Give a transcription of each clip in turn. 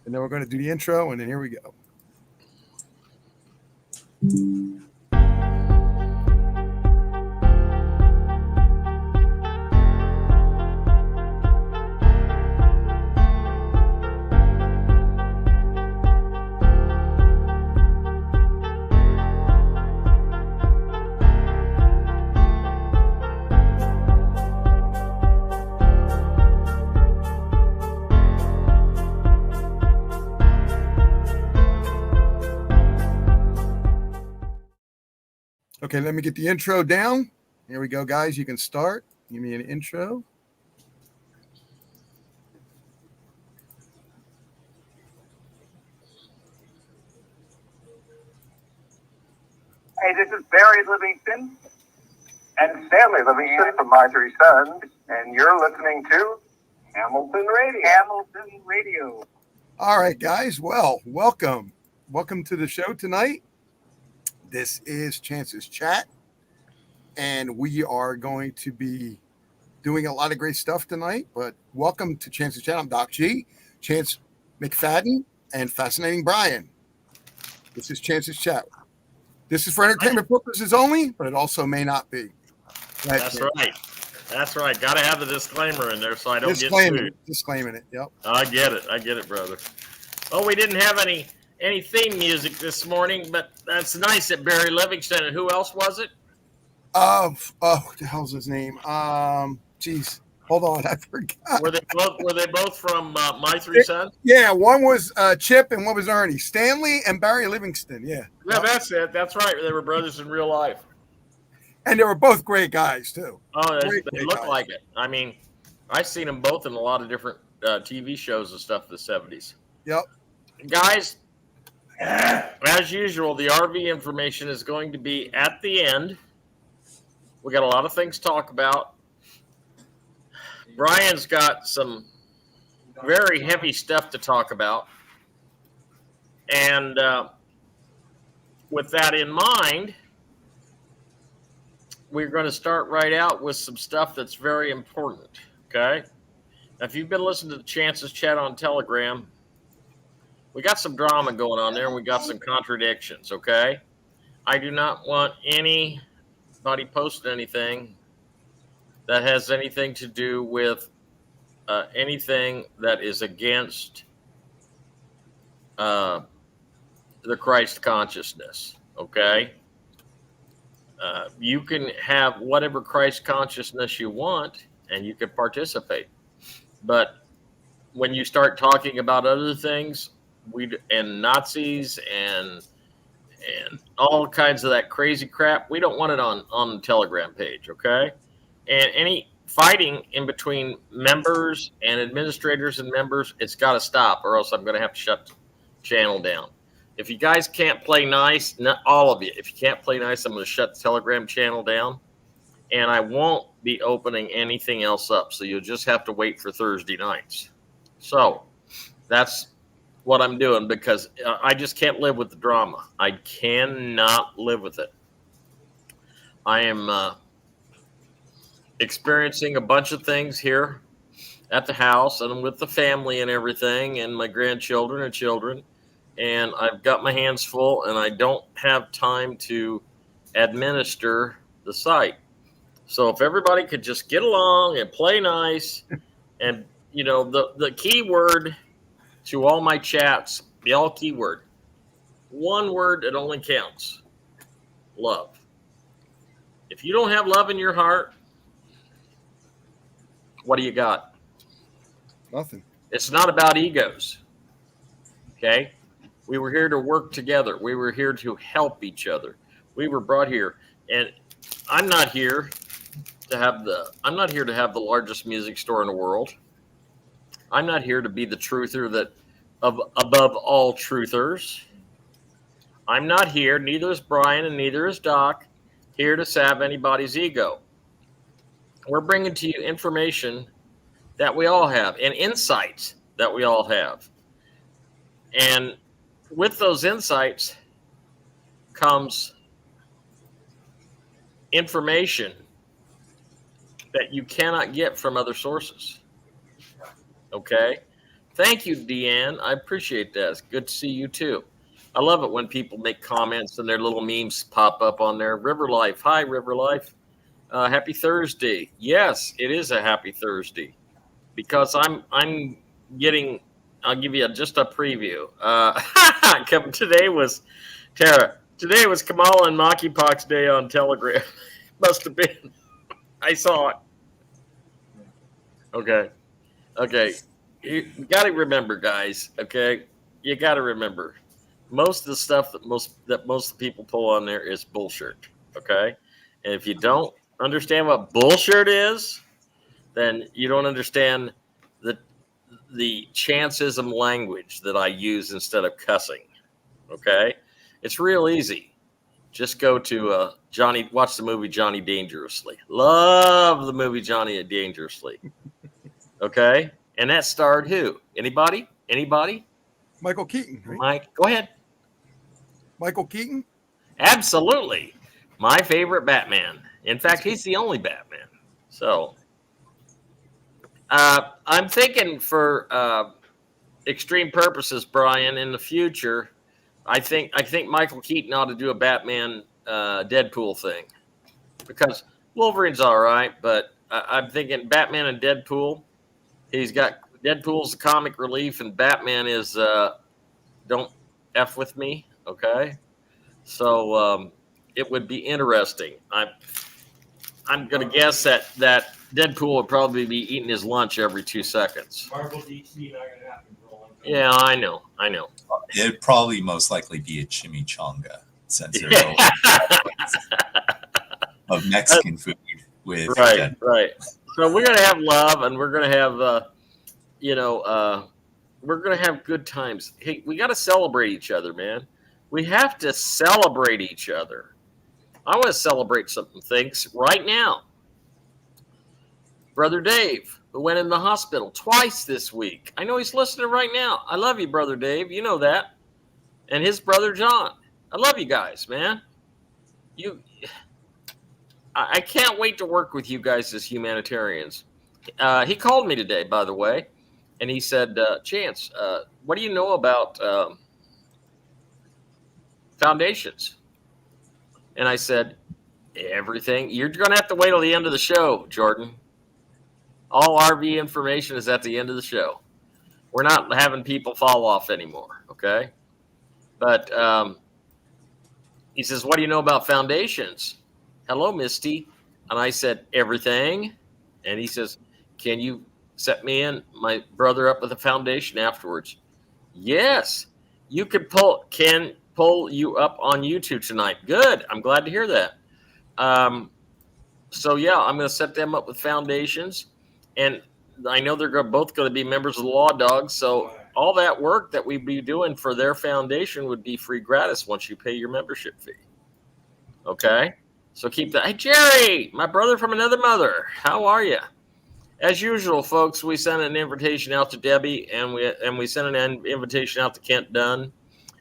and then we're going to do the intro, and then here we go. Okay, let me get the intro down. Here we go, guys. You can start. Give me an intro. Hey, this is Barry Livingston and Stanley Livingston from My Three Sons, and you're listening to Hamilton Radio. Hamilton Radio. All right, guys. Well, welcome. Welcome to the show tonight. This is Chance's Chat, and we are going to be doing a lot of great stuff tonight. But welcome to Chance's Chat. I'm Docg, Chance McFadden, and Fascinating Brian. This is Chance's Chat. This is for entertainment purposes only, but it also may not be. That's right. That's right. Got to have the disclaimer in there so I don't get sued. Disclaiming it. Yep. I get it, brother. Oh, we didn't have any theme music this morning, but that's nice at Barry Livingston. And who else was it? What the hell's his name? Geez, hold on, I forgot. Were they both from My Three Sons? Yeah, one was Chip and one was Ernie. Stanley and Barry Livingston. Yeah. Yeah, that's it. That's right. They were brothers in real life. And they were both great guys too. Oh, they look like it. I mean, I've seen them both in a lot of different TV shows and stuff in the 70s. Yep. Guys, as usual, the RV information is going to be at the end. We got a lot of things to talk about. Brian's got some very heavy stuff to talk about. And with that in mind, we're going to start right out with some stuff that's very important, okay? Now, if you've been listening to the Chance's Chat on Telegram, we got some drama going on there, and we got some contradictions, okay? I do not want anybody posting anything that has anything to do with anything that is against the Christ consciousness, okay? You can have whatever Christ consciousness you want, and you can participate. But when you start talking about other things, and Nazis and all kinds of that crazy crap, we don't want it on the Telegram page, okay? And any fighting in between members and administrators and members, it's got to stop, or else I'm going to have to shut the channel down. If you guys can't play nice, not all of you, if you can't play nice, I'm going to shut the Telegram channel down, and I won't be opening anything else up, so you'll just have to wait for Thursday nights. So that's what I'm doing, because I just can't live with the drama. I cannot live with it. I am experiencing a bunch of things here at the house and with the family and everything, and my grandchildren and children, and I've got my hands full, and I don't have time to administer the site. So if everybody could just get along and play nice, and the key word to all my chats, the all keyword, one word that only counts: love. If you don't have love in your heart, what do you got? Nothing. It's not about egos. Okay? We were here to work together. We were here to help each other. We were brought here, and I'm not here to have the largest music store in the world. I'm not here to be the truther that above all truthers. I'm not here, neither is Brian and neither is Doc, here to salve anybody's ego. We're bringing to you information that we all have and insights that we all have. And with those insights comes information that you cannot get from other sources. Okay? Thank you, Deanne. I appreciate that. It's good to see you too. I love it when people make comments and their little memes pop up on there. River Life. Hi, River Life. Happy Thursday. Yes, it is a happy Thursday because I'm getting. I'll give you just a preview. Today was Tara. Today was Kamala and Monkeypox Day on Telegram. Must have been. I saw it. Okay. Okay. You got to remember, guys. Okay, you got to remember, most of the stuff that most people pull on there is bullshit. Okay, and if you don't understand what bullshit is, then you don't understand the chancism language that I use instead of cussing. Okay, it's real easy. Just go to Johnny. Watch the movie Johnny Dangerously. Love the movie Johnny Dangerously. Okay. And that starred who? Anybody? Anybody? Michael Keaton, right? Mike, go ahead. Michael Keaton? Absolutely. My favorite Batman. In fact, he's the only Batman. So I'm thinking for extreme purposes, Brian, in the future, I think Michael Keaton ought to do a Batman Deadpool thing. Because Wolverine's all right, but I'm thinking Batman and Deadpool. He's got Deadpool's the comic relief, and Batman is don't F with me, okay? So it would be interesting. I'm gonna guess that Deadpool would probably be eating his lunch every 2 seconds. Marvel DC not gonna happen for a long time. Yeah, I know. It'd probably most likely be a chimichanga since there's a lot of Mexican food with right. So we're gonna have love, and we're gonna have we're gonna have good times. Hey, we got to celebrate each other, man. We have to celebrate each other. I want to celebrate some things right now. Brother Dave, who went in the hospital twice this week. I know he's listening right now. I love you, Brother Dave. You know that. And his brother John. I love you guys, man. I can't wait to work with you guys as humanitarians. He called me today, by the way, and he said, Chance, what do you know about foundations? And I said, everything. You're going to have to wait till the end of the show, Jordan. All RV information is at the end of the show. We're not having people fall off anymore, okay? But he says, what do you know about foundations? Hello, Misty. And I said, everything. And he says, can you set me and my brother up with a foundation afterwards? Yes. You can pull you up on YouTube tonight. Good. I'm glad to hear that. So, yeah, I'm going to set them up with foundations. And I know they're both going to be members of the Law Dogs. So all that work that we'd be doing for their foundation would be free gratis once you pay your membership fee. Okay? So keep that. Hey, Jerry, my brother from another mother. How are you? As usual, folks, we sent an invitation out to Debbie, and we sent an invitation out to Kent Dunn.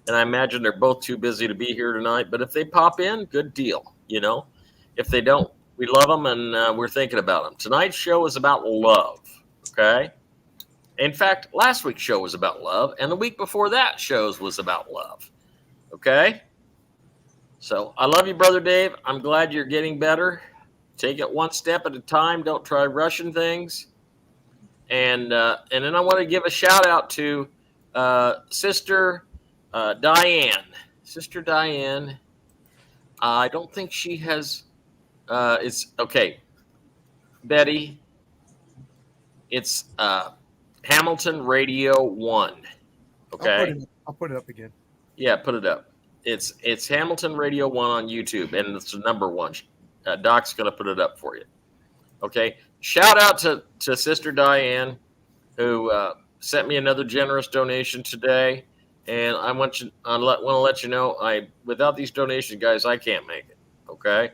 And I imagine they're both too busy to be here tonight. But if they pop in, good deal. You know, if they don't, we love them, and we're thinking about them. Tonight's show is about love. Okay. In fact, last week's show was about love, and the week before that shows was about love. Okay. So I love you, Brother Dave. I'm glad you're getting better. Take it one step at a time. Don't try rushing things. And then I want to give a shout out to Sister Diane. Sister Diane. I don't think she has. It's okay. Betty. It's Hamilton Radio 1. Okay. I'll put it up again. Yeah, put it up. It's Hamilton Radio 1 on YouTube, and it's the number one. Doc's going to put it up for you. Okay. Shout out to Sister Diane, who sent me another generous donation today. And I want to let you know, without these donations, guys, I can't make it. Okay.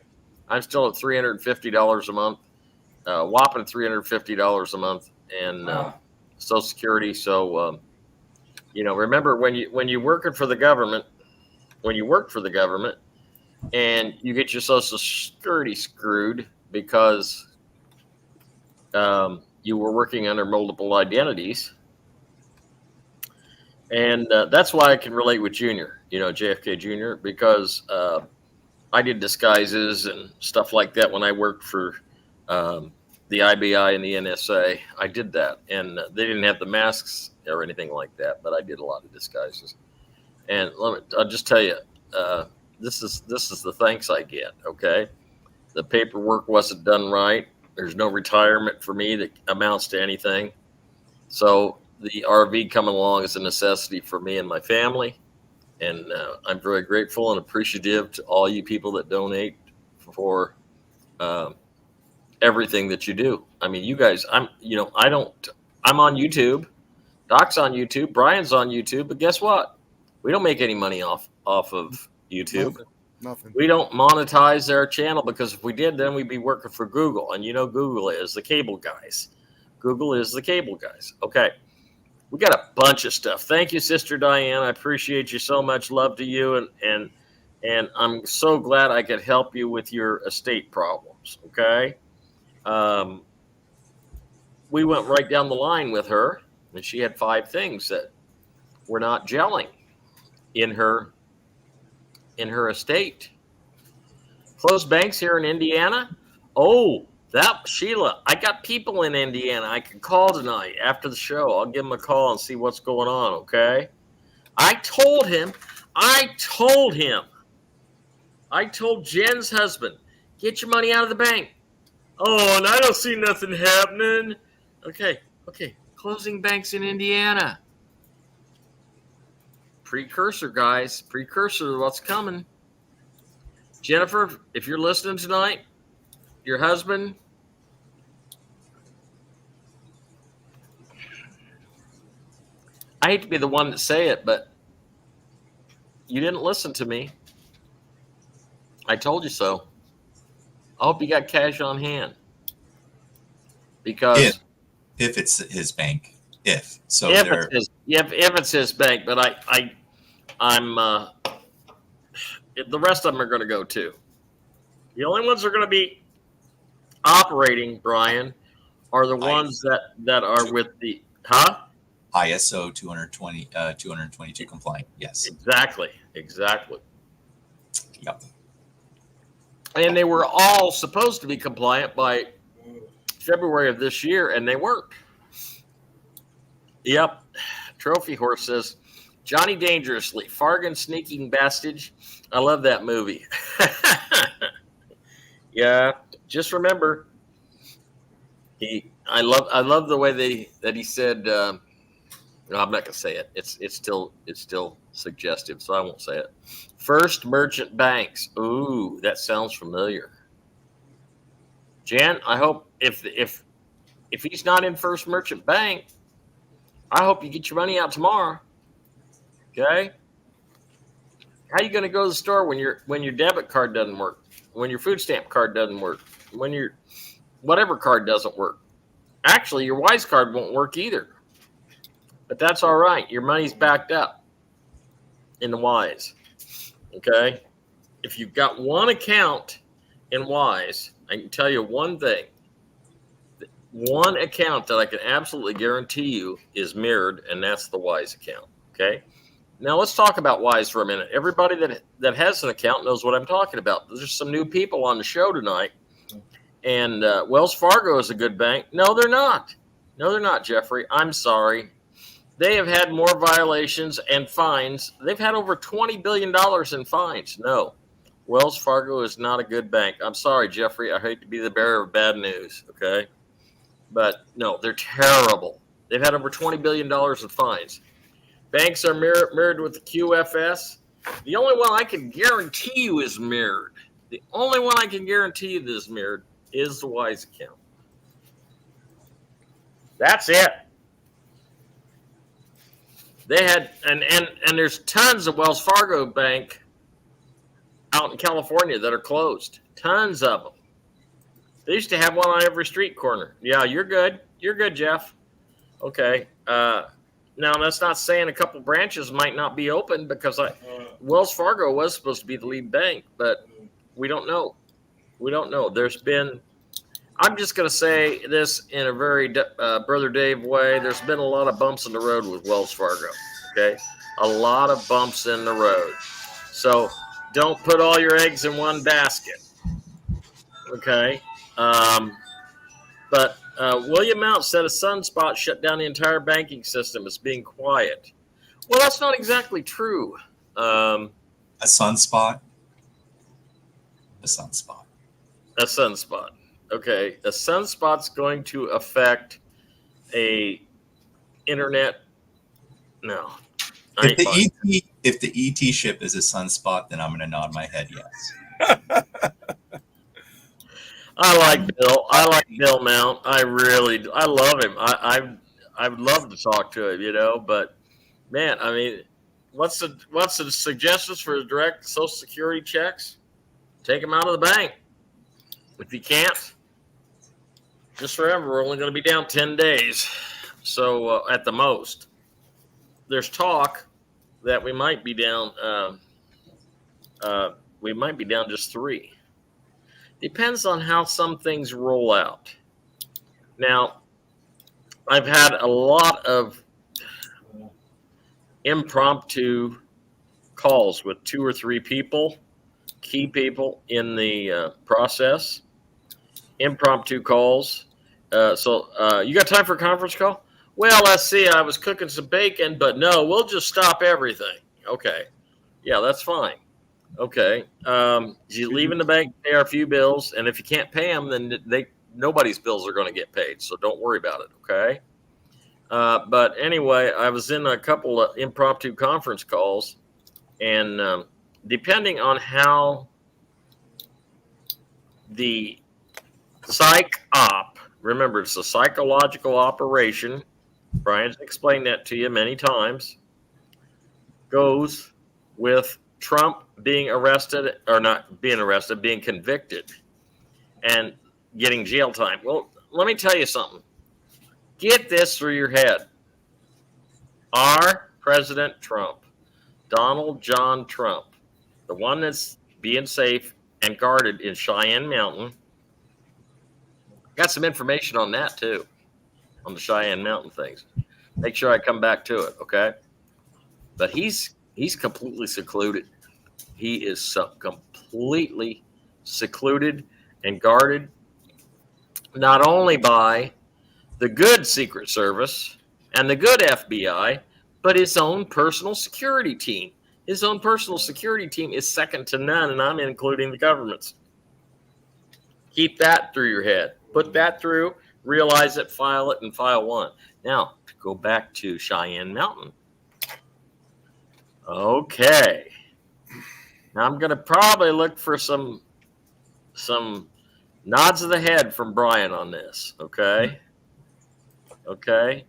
I'm still at $350 a month, whopping $350 a month, and Social Security. So, remember when you're working for the government, when you work for the government and you get your Social Security screwed because you were working under multiple identities, And that's why I can relate with Junior, JFK Jr., because I did disguises and stuff like that when I worked for the IBI and the NSA. I did that, and they didn't have the masks or anything like that, but I did a lot of disguises. And I'll just tell you, this is the thanks I get. Okay, the paperwork wasn't done right. There's no retirement for me that amounts to anything. So the RV coming along is a necessity for me and my family. And I'm very grateful and appreciative to all you people that donate for everything that you do. I mean, you guys, I'm on YouTube. Doc's on YouTube. Brian's on YouTube. But guess what? We don't make any money off of YouTube. Nothing. We don't monetize their channel, because if we did, then we'd be working for Google. And Google is the cable guys. Google is the cable guys. Okay. We got a bunch of stuff. Thank you, Sister Diane. I appreciate you so much. Love to you. And I'm so glad I could help you with your estate problems. Okay. We went right down the line with her, and she had 5 things that were not gelling in her estate. Closed banks here in Indiana. Oh, Sheila, I got people in Indiana I can call tonight after the show. I'll give them a call and see what's going on, okay? I told Jen's husband, get your money out of the bank. Oh, and I don't see nothing happening. Okay. Closing banks in Indiana. Precursor, guys. Precursor of what's coming. Jennifer, if you're listening tonight, your husband, I hate to be the one to say it, but you didn't listen to me. I told you so. I hope you got cash on hand, because if it's his bank, if it's his bank, but I'm the rest of them are going to go too. The only ones that are going to be operating, Brian, are the ones that are with the ISO 222 compliant. Yes. Exactly. Yep. And they were all supposed to be compliant by February of this year, and they weren't. Yep. Trophy Horse says, Johnny Dangerously, Fargan Sneaking Bastage. I love that movie. Yeah. Just remember, I love the way that he said, no, I'm not gonna say it. It's still suggestive, so I won't say it. First Merchant Banks. Ooh, that sounds familiar. Jan, I hope if he's not in First Merchant Bank, I hope you get your money out tomorrow. Okay? How are you gonna go to the store when your debit card doesn't work, when your food stamp card doesn't work, when your whatever card doesn't work? Actually, your Wise card won't work either. But that's all right. Your money's backed up in the Wise. Okay? If you've got one account in Wise, I can tell you one thing. One account that I can absolutely guarantee you is mirrored, and that's the Wise account. Okay? Now let's talk about Wise for a minute. Everybody that has an account knows what I'm talking about. There's some new people on the show tonight. And Wells Fargo is a good bank. No, they're not. No, they're not, Jeffrey. I'm sorry. They have had more violations and fines. They've had over $20 billion in fines. No, Wells Fargo is not a good bank. I'm sorry, Jeffrey. I hate to be the bearer of bad news, okay? But no, they're terrible. They've had over $20 billion in fines. Banks are mirrored with the QFS. The only one I can guarantee you is mirrored. The only one I can guarantee you that is mirrored is the Wise account. That's it. They had, and there's tons of Wells Fargo Bank out in California that are closed. Tons of them. They used to have one on every street corner. Yeah, you're good. You're good, Jeff. Okay. Now, that's not saying a couple branches might not be open, because Wells Fargo was supposed to be the lead bank, but we don't know. We don't know. I'm just going to say this in a very Brother Dave way. There's been a lot of bumps in the road with Wells Fargo. Okay, a lot of bumps in the road. So don't put all your eggs in one basket. Okay, but William Mount said a sunspot shut down the entire banking system as being quiet. Well, that's not exactly true. A sunspot. A sunspot. A sunspot. Okay, a sunspot's going to affect a internet. No, I ain't fine. If the ET ship is a sunspot, then I'm going to nod my head yes. I like Bill. I like Bill Mount. I love him. I would love to talk to him, but man, I mean, what's the suggestions for direct Social Security checks? Take them out of the bank. If you can't, just remember we're only going to be down 10 days. So at the most, there's talk that we might be down. We might be down just 3. Depends on how some things roll out. Now, I've had a lot of impromptu calls with 2 or 3 people, key people in the process. Impromptu calls. So you got time for a conference call? Well, let's see. I was cooking some bacon, but no, we'll just stop everything. Okay. Yeah, that's fine. Okay. You leave in the bank, pay our few bills, and if you can't pay them, then nobody's bills are going to get paid. So don't worry about it. Okay. But anyway, I was in a couple of impromptu conference calls, and depending on how the psych op, remember it's a psychological operation, Brian's explained that to you many times, goes with Trump being arrested, or not being arrested, being convicted and getting jail time. Well, let me tell you something. Get this through your head. Our President Trump, Donald John Trump, the one that's being safe and guarded in Cheyenne Mountain, got some information on that too, on the Cheyenne Mountain things. Make sure I come back to it, okay? But he's completely secluded. He is completely secluded and guarded, not only by the good Secret Service and the good FBI, but his own personal security team. His own personal security team is second to none, and I'm including the government's. Keep that through your head. Put that through, realize it, file it, and file one. Now, to go back to Cheyenne Mountain. Okay. Now I'm going to probably look for some nods of the head from Brian on this, okay? Okay?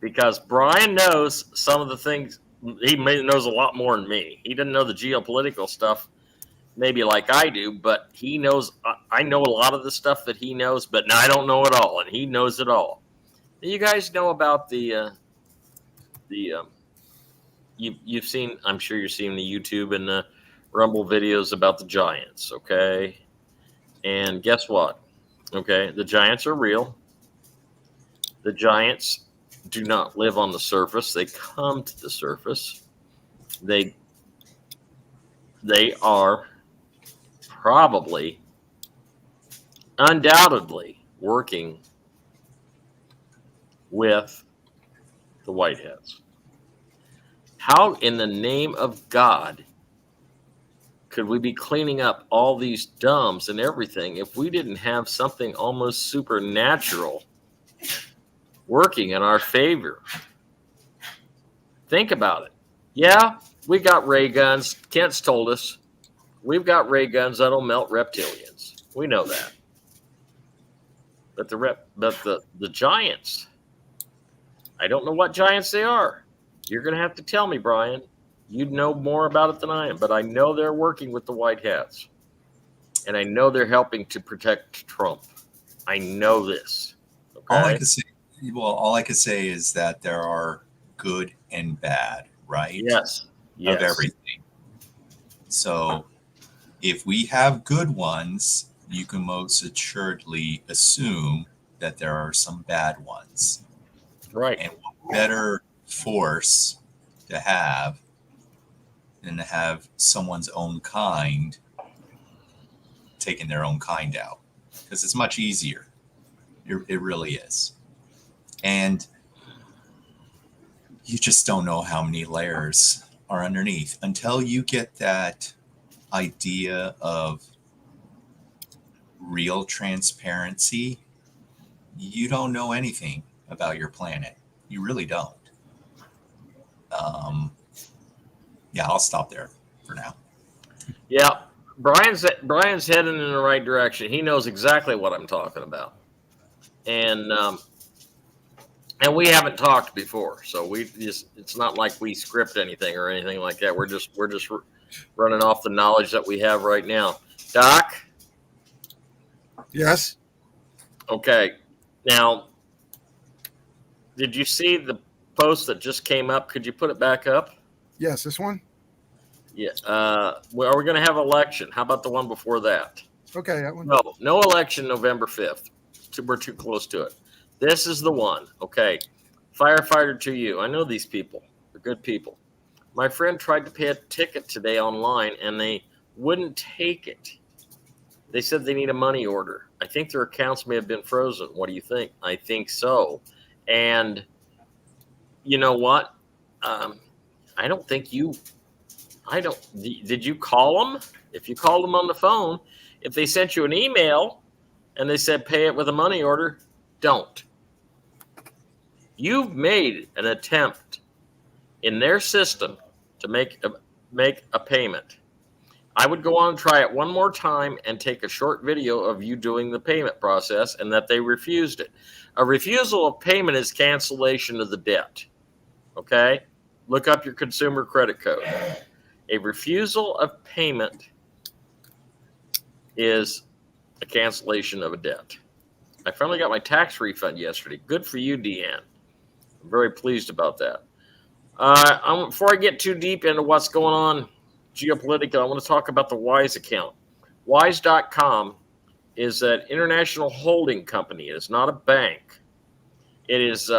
Because Brian knows some of the things, he knows a lot more than me. He doesn't know the geopolitical stuff maybe like I do, but he knows, I know a lot of the stuff that he knows, but I don't know it all, and he knows it all. You guys know about you've seen, I'm sure you're seeing the YouTube and the Rumble videos about the giants, okay? And guess what? Okay, the giants are real. The giants do not live on the surface. They come to the surface. They are probably, undoubtedly, working with the Whiteheads. How in the name of God could we be cleaning up all these dumps and everything if we didn't have something almost supernatural working in our favor? Think about it. Yeah, we got ray guns. Kent's told us we've got ray guns that'll melt reptilians. We know that. But the giants, I don't know what giants they are. You're going to have to tell me, Brian. You'd know more about it than I am, but I know they're working with the White Hats, and I know they're helping to protect Trump. I know this. Okay? All I can say is that there are good and bad, right? Yes. Of everything. So if we have good ones, you can most assuredly assume that there are some bad ones. Right. And what better force to have than to have someone's own kind taking their own kind out, because it's much easier. It really is. And you just don't know how many layers are underneath until you get that idea of real transparency. You don't know anything about your planet. You really don't. Yeah, I'll stop there for now. Yeah, Brian's heading in the right direction. He knows exactly what I'm talking about, and we haven't talked before, so it's not like we script anything or anything like that. We're just running off the knowledge that we have right now. Doc? Yes. Okay. Now, did you see the post that just came up? Could you put it back up? Yes, this one. Yeah. Well, are we going to have election? How about the one before that? Okay, that one. No election November 5th. We're too close to it. This is the one. Okay. Firefighter to you. I know these people. They're good people. My friend tried to pay a ticket today online, and they wouldn't take it. They said they need a money order. I think their accounts may have been frozen. What do you think? I think so. And you know what? I don't think you... Did you call them? If you called them on the phone, if they sent you an email and they said pay it with a money order, don't. You've made an attempt in their system to make a payment. I would go on and try it one more time and take a short video of you doing the payment process and that they refused it. A refusal of payment is cancellation of the debt. Okay? Look up your consumer credit code. A refusal of payment is a cancellation of a debt. I finally got my tax refund yesterday. Good for you, Deanne. I'm very pleased about that. Before I get too deep into what's going on geopolitical, I want to talk about the Wise account. Wise.com is an international holding company. It is not a bank. It is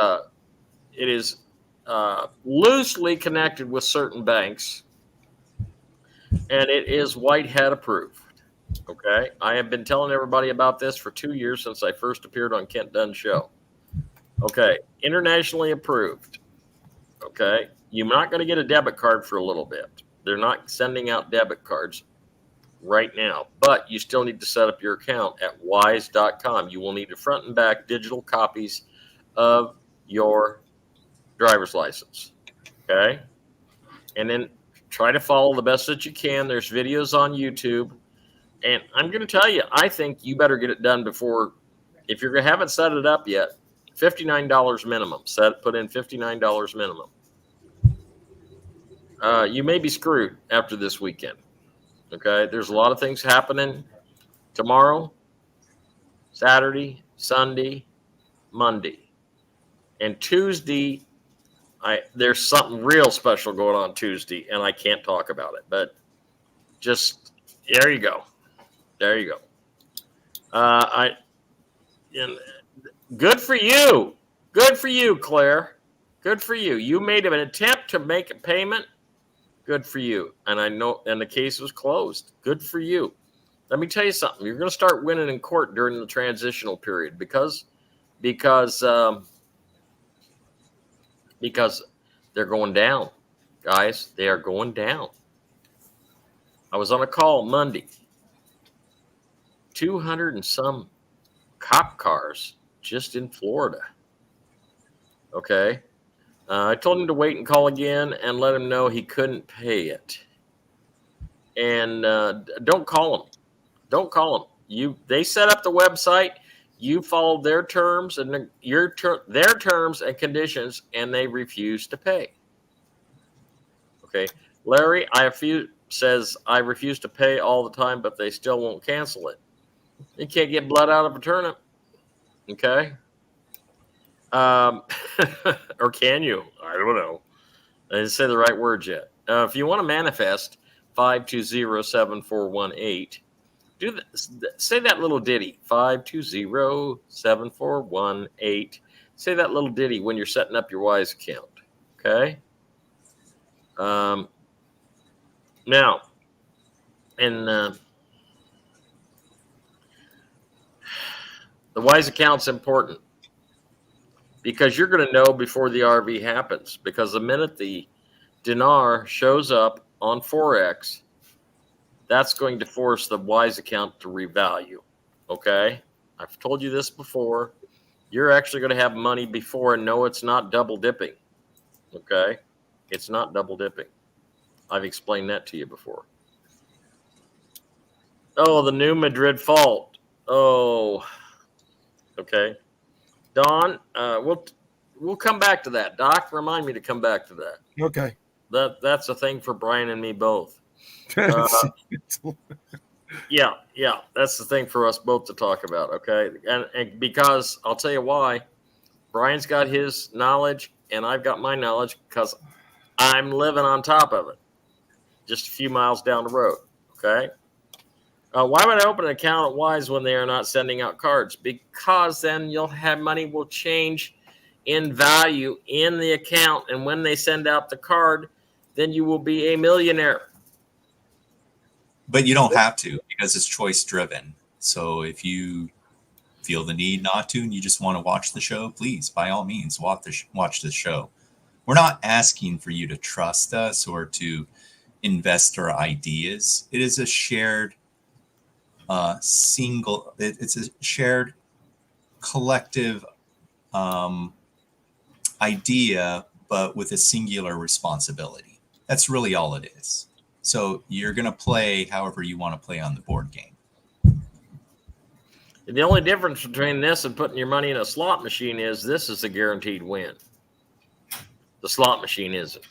loosely connected with certain banks, and it is White Hat approved. Okay, I have been telling everybody about this for 2 years since I first appeared on Kent Dunn's show. Okay, internationally approved. Okay, you're not going to get a debit card for a little bit. They're not sending out debit cards right now, but you still need to set up your account at wise.com. You will need a front and back digital copies of your driver's license. Okay, and then try to follow the best that you can. There's videos on YouTube. And I'm going to tell you, I think you better get it done before, if you haven't set it up yet, $59 minimum. Put in $59 minimum. You may be screwed after this weekend. Okay, there's a lot of things happening tomorrow, Saturday, Sunday, Monday, and Tuesday. There's something real special going on Tuesday, and I can't talk about it. But just there you go. There you go. Good for you. Good for you, Claire. Good for you. You made an attempt to make a payment. Good for you. And I know, and the case was closed. Good for you. Let me tell you something. You're going to start winning in court during the transitional period because they're going down, guys. They are going down. I was on a call Monday. 200 and some cop cars just in Florida. Okay. I told him to wait and call again and let him know he couldn't pay it. And don't call him. Don't call him. They set up the website. You followed their terms and their terms and conditions, and they refused to pay. Okay. Larry, says I refuse to pay all the time, but they still won't cancel it. You can't get blood out of a turnip. Okay. Or can you? I don't know. I didn't say the right words yet. If you want to manifest, 520-7418. Say that little ditty. 520-7418. Say that little ditty when you're setting up your Wise account. Okay. Now, and the wise account's important because you're going to know before the RV happens. Because the minute the dinar shows up on Forex, that's going to force the wise account to revalue. Okay? I've told you this before. You're actually going to have money before and know it's not double dipping. Okay? It's not double dipping. I've explained that to you before. Oh, the new Madrid fault. Oh, okay. Don, we'll come back to that. Doc, remind me to come back to that. Okay. That's a thing for Brian and me both. Yeah, that's the thing for us both to talk about. Okay, and because I'll tell you why. Brian's got his knowledge, and I've got my knowledge because I'm living on top of it, just a few miles down the road. Okay. Why would I open an account at Wise when they are not sending out cards? Because then you'll have money will change in value in the account, and when they send out the card, then you will be a millionaire. But you don't have to, because it's choice driven. So if you feel the need not to and you just want to watch the show, please, by all means, watch the show. We're not asking for you to trust us or to invest our ideas. It is a shared it's a shared collective idea, but with a singular responsibility. That's really all it is. So you're going to play however you want to play on the board game. The only difference between this and putting your money in a slot machine is this is a guaranteed win. The slot machine isn't.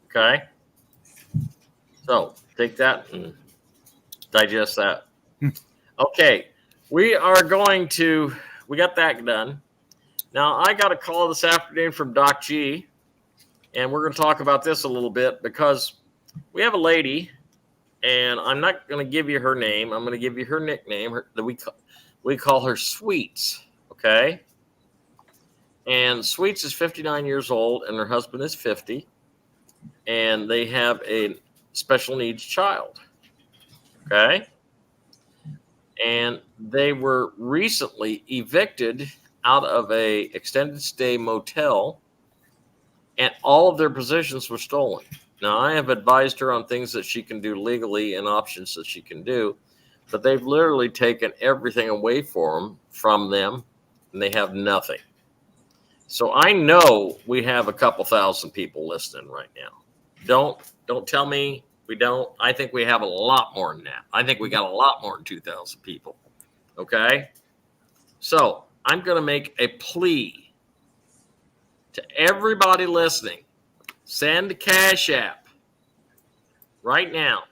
Okay? So take that and digest that. Okay. We got that done. Now, I got a call this afternoon from Docg, and we're going to talk about this a little bit because we have a lady, and I'm not going to give you her name. I'm going to give you her nickname that we call her Sweets, okay? And Sweets is 59 years old, and her husband is 50, and they have a special needs child, okay? And they were recently evicted out of a extended stay motel, and all of their possessions were stolen. Now, I have advised her on things that she can do legally and options that she can do, but they've literally taken everything away from them, and they have nothing. So I know we have a couple thousand people listening right now. Don't tell me we don't. I think we have a lot more than that. I think we got a lot more than 2,000 people. Okay? So I'm going to make a plea to everybody listening. Send a Cash App right now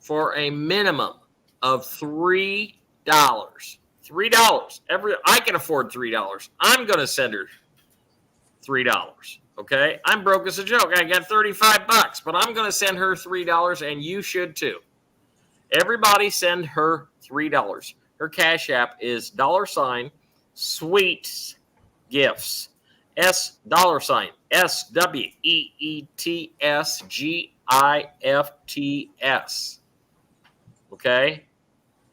for a minimum of $3. $3. I can afford $3. I'm going to send her $3. Okay? I'm broke as a joke. I got $35, but I'm going to send her $3, and you should too. Everybody send her $3. Her Cash App is $Sweets Gifts. SWEETSGIFTS. Okay?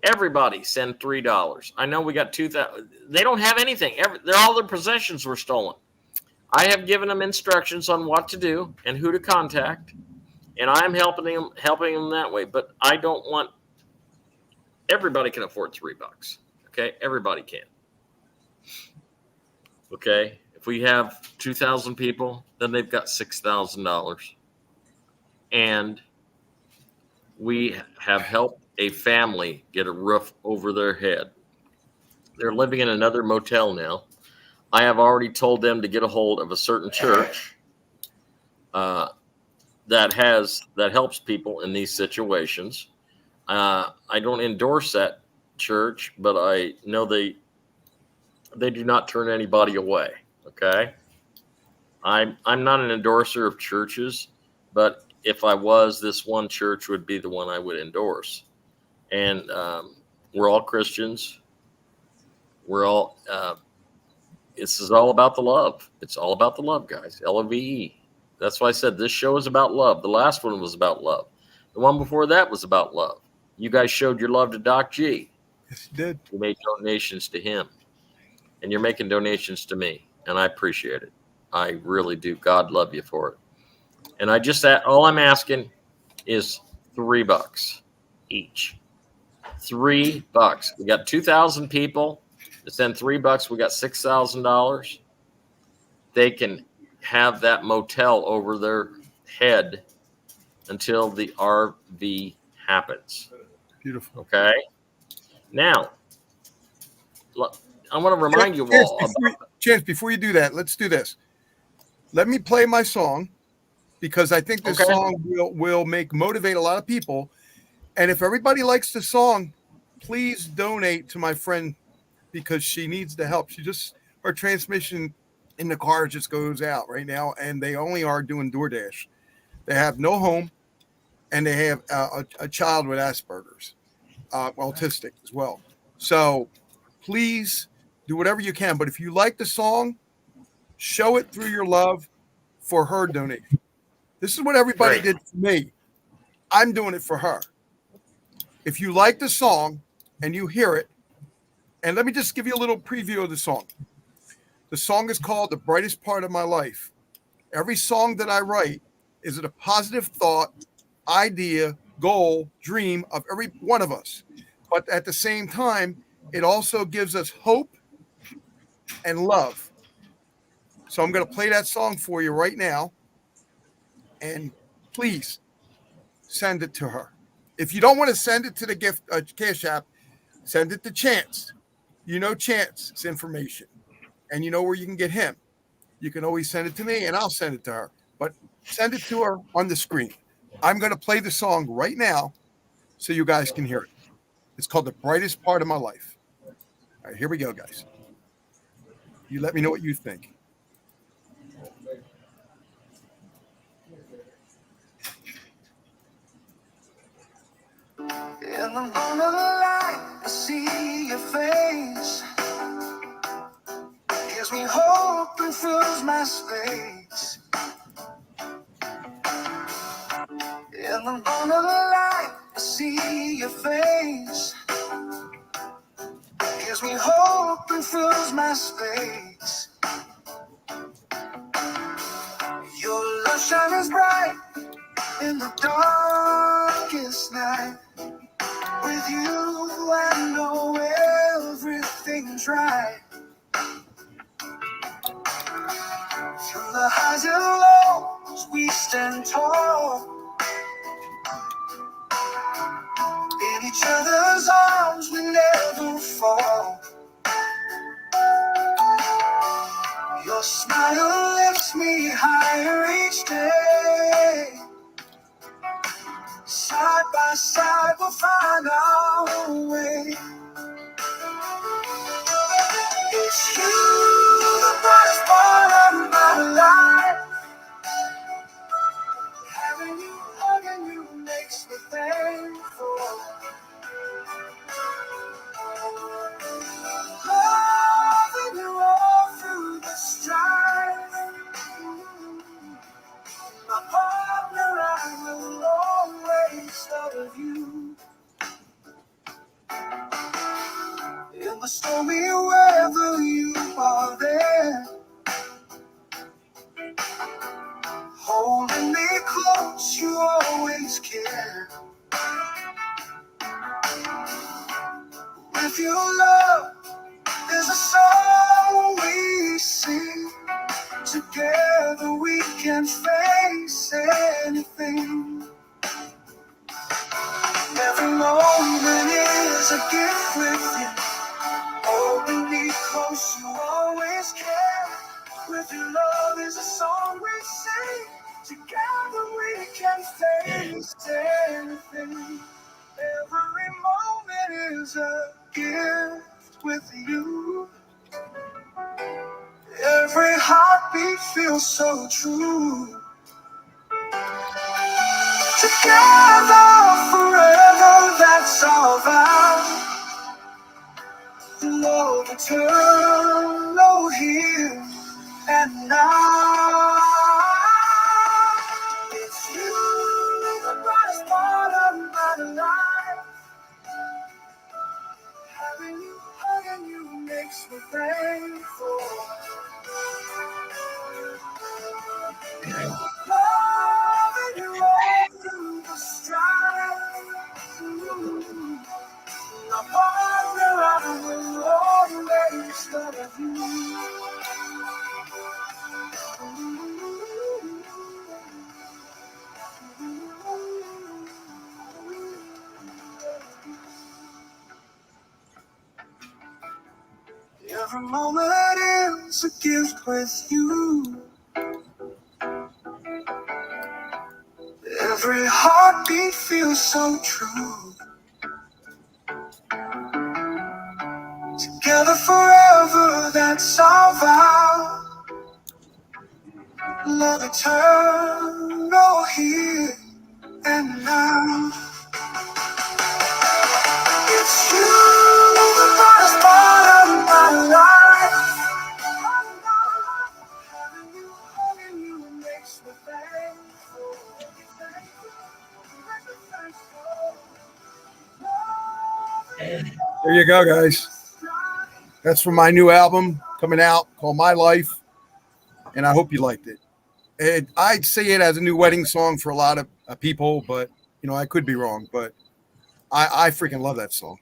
Everybody send $3. I know we got 2,000. They don't have anything. All their possessions were stolen. I have given them instructions on what to do and who to contact, and I am helping them that way. But I don't want everybody can afford $3. Okay, everybody can. Okay, if we have 2,000 people, then they've got $6,000, and we have helped a family get a roof over their head. They're living in another motel now. I have already told them to get a hold of a certain church that helps people in these situations. I don't endorse that church, but I know they do not turn anybody away. Okay, I'm not an endorser of churches, but if I was, this one church would be the one I would endorse. And we're all Christians. We're all. This is all about the love. It's all about the love, guys. LOVE. That's why I said this show is about love. The last one was about love. The one before that was about love. You guys showed your love to Docg. Yes, you did. You made donations to him, and you're making donations to me, and I appreciate it. I really do. God love you for it. And all I'm asking is $3 each. $3. We got 2,000 people. To send $3, we got $6,000. They can have that motel over their head until the RV happens. Beautiful. Okay. Now, I want to remind you all. Chance, before you do that, let's do this. Let me play my song because I think this song will motivate a lot of people. And if everybody likes the song, please donate to my friend because she needs the help. Her transmission in the car just goes out right now, and they only are doing DoorDash. They have no home, and they have a child with Asperger's, autistic as well. So please do whatever you can. But if you like the song, show it through your love for her donation. This is what everybody did for me. I'm doing it for her. If you like the song and you hear it, and let me just give you a little preview of the song. The song is called The Brightest Part of My Life. Every song that I write is a positive thought, idea, goal, dream of every one of us. But at the same time, it also gives us hope and love. So I'm going to play that song for you right now. And please send it to her. If you don't want to send it to the gift Cash App, send it to Chance. You know Chance's information. And you know where you can get him. You can always send it to me, and I'll send it to her. But send it to her on the screen. I'm going to play the song right now so you guys can hear it. It's called The Brightest Part of My Life. All right, here we go, guys. You let me know what you think. In the moonlight, I see your face. Gives me hope and fills my space. In the moonlight, I see your face. Gives me hope and fills my space. Your love shines bright in the darkest night. With you, I know everything's right. Through the highs and lows, we stand tall. In each other's arms, we never fall. Your smile lifts me higher each day. Side by side, we'll find our way. It's you, the brightest part of my life. Having you, hugging you makes me thankful. Loving you all through the strife. My partner, I will always love you. In the stormy weather, you are there. Holding me close, you always care. With your love, there's a song we sing. Together we can face anything. Every moment is a gift with you. Holding me close, you always care. With your love is a song we sing. Together we can face anything. Every moment is a gift with you. Every heartbeat feels so true. Together forever, that's our vow. Love eternal here and now. Every moment is a gift with you. Every heartbeat feels so true. Together forever, that's our vow. Love eternal here and now. It's you, the brightest part of my life. Having you, holding you makes me thankful. There you go, guys. That's from my new album coming out called My Life, and I hope you liked it. I'd say it as a new wedding song for a lot of people, but I could be wrong. But I freaking love that song.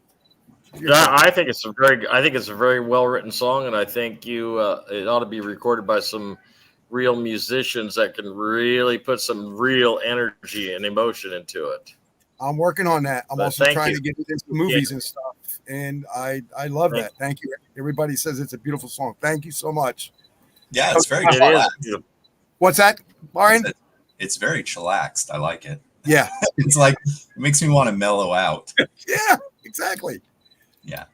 Yeah, I think it's a very well written song, and I think it ought to be recorded by some real musicians that can really put some real energy and emotion into it. I'm working on that. I'm But also thank trying you. to get into movies and stuff, and I love that. Thank you. Everybody says it's a beautiful song. Thank you so much. Yeah, it's very It is chillaxed. beautiful. What's that, Byron? It's very chillaxed. I like it. Yeah. It's like it makes me want to mellow out. Yeah, exactly. Yeah.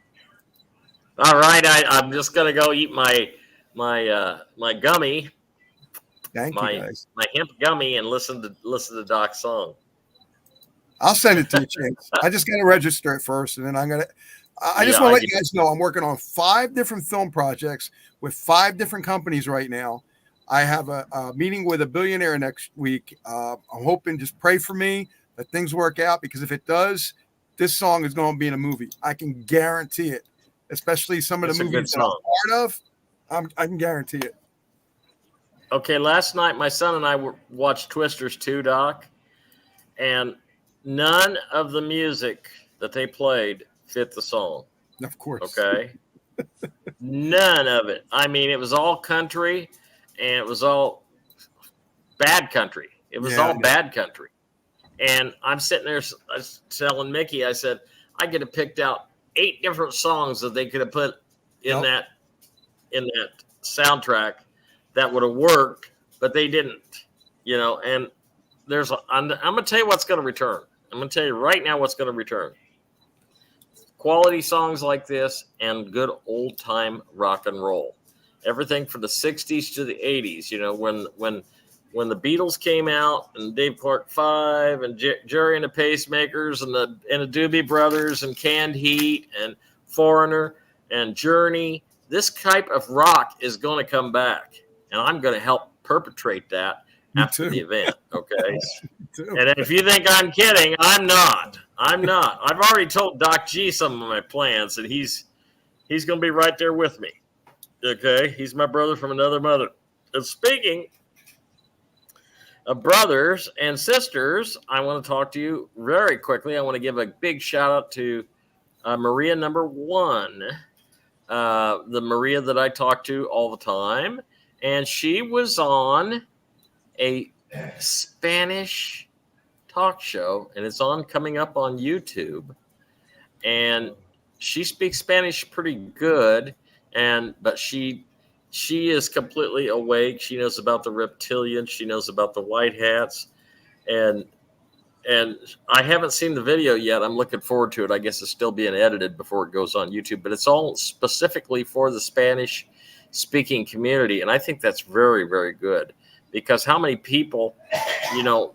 All right, I'm just gonna go eat my gummy, Thank you, guys. my hemp gummy, and listen to Doc's song. I'll send it to you, Chance. I just got to register it first, and then I just want to let you guys know I'm working on 5 different film projects with 5 different companies right now. I have a meeting with a billionaire next week. I'm hoping, just pray for me that things work out, because if it does, this song is going to be in a movie. I can guarantee it, especially some of the movies that I'm part of. I can guarantee it. Okay, last night my son and I watched Twisters 2, Doc, and none of the music that they played fit the song. Of course. Okay. None of it. I mean, it was all country, and it was all bad country. It was all bad country. And I'm sitting there telling Mickey, I said, I could have picked out 8 different songs that they could have put in that soundtrack that would have worked, but they didn't. And I'm going to tell you what's going to return. I'm going to tell you right now what's going to return. Quality songs like this and good old time rock and roll. Everything from the 60s to the 80s, when the Beatles came out, and Dave Clark 5 and Jerry and the Pacemakers and the Doobie Brothers and Canned Heat and Foreigner and Journey, this type of rock is going to come back, and I'm going to help perpetrate that after the event. Okay. And if you think I'm kidding, I'm not. I've already told Docg some of my plans, and he's going to be right there with me. Okay. He's my brother from another mother. And speaking of brothers and sisters, I want to talk to you very quickly. I want to give a big shout out to Maria number 1, the Maria that I talk to all the time. And she was on a Spanish talk show, and it's coming up on YouTube. And she speaks Spanish pretty good, but she is completely awake. She knows about the reptilians. She knows about the white hats, and I haven't seen the video yet. I'm looking forward to it. I guess it's still being edited before it goes on YouTube, but it's all specifically for the Spanish speaking community, and I think that's very, very good, because how many people,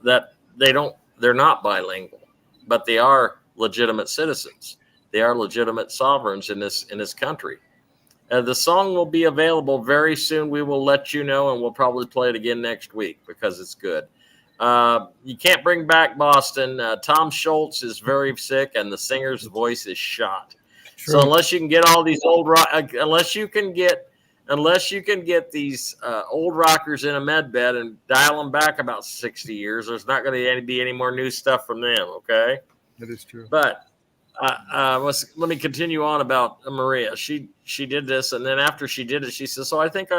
that they're not bilingual, but they are legitimate citizens. They are legitimate sovereigns in this country. The song will be available very soon. We will let you know, and we'll probably play it again next week because it's good. You can't bring back Boston. Tom Schultz is very sick, and the singer's voice is shot. True. So unless you can get all these unless you can get these old rockers in a med bed and dial them back about 60 years, there's not going to be any more new stuff from them. Okay, that is true. But let me continue on about Maria. She did this, and then after she did it, she says, "So I think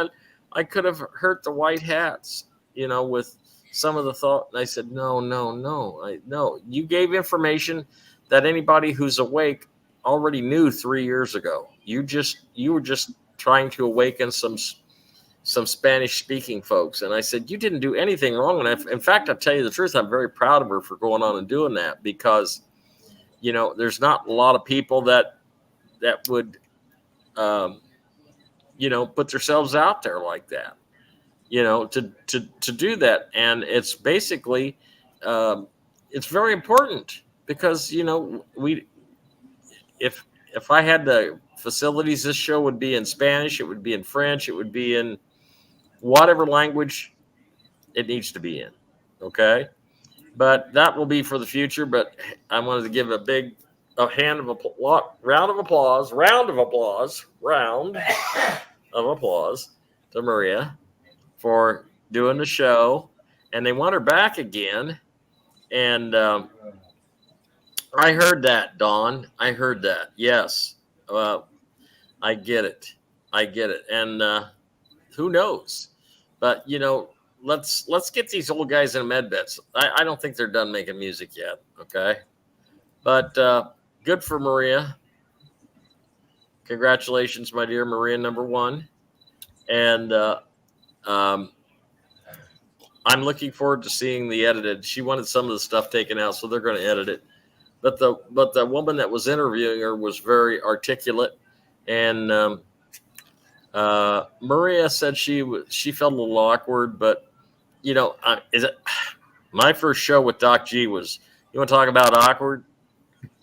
I could have hurt the white hats, with some of the thought." And I said, "No. You gave information that anybody who's awake already knew 3 years ago. You were just trying to awaken some Spanish speaking folks. And I said, you didn't do anything wrong. And in fact, I'll tell you the truth, I'm very proud of her for going on and doing that, because, you know, there's not a lot of people that would, you know, put themselves out there like that, you know, to do that. And it's basically, it's very important, because, you know, if I had the facilities, this show would be in Spanish, it would be in French, it would be in whatever language it needs to be in. Okay. But that will be for the future. But I wanted to give round of applause to Maria for doing the show. And they want her back again. And I heard that, Dawn. I heard that. Yes. I get it. And who knows? But, you know, let's get these old guys in med beds. I don't think they're done making music yet. Okay. But good for Maria. Congratulations, my dear Maria, number one. And I'm looking forward to seeing the edited. She wanted some of the stuff taken out, so they're going to edit it. But the woman that was interviewing her was very articulate, and Maria said she felt a little awkward. But you know, my first show with Docg was. You want to talk about awkward?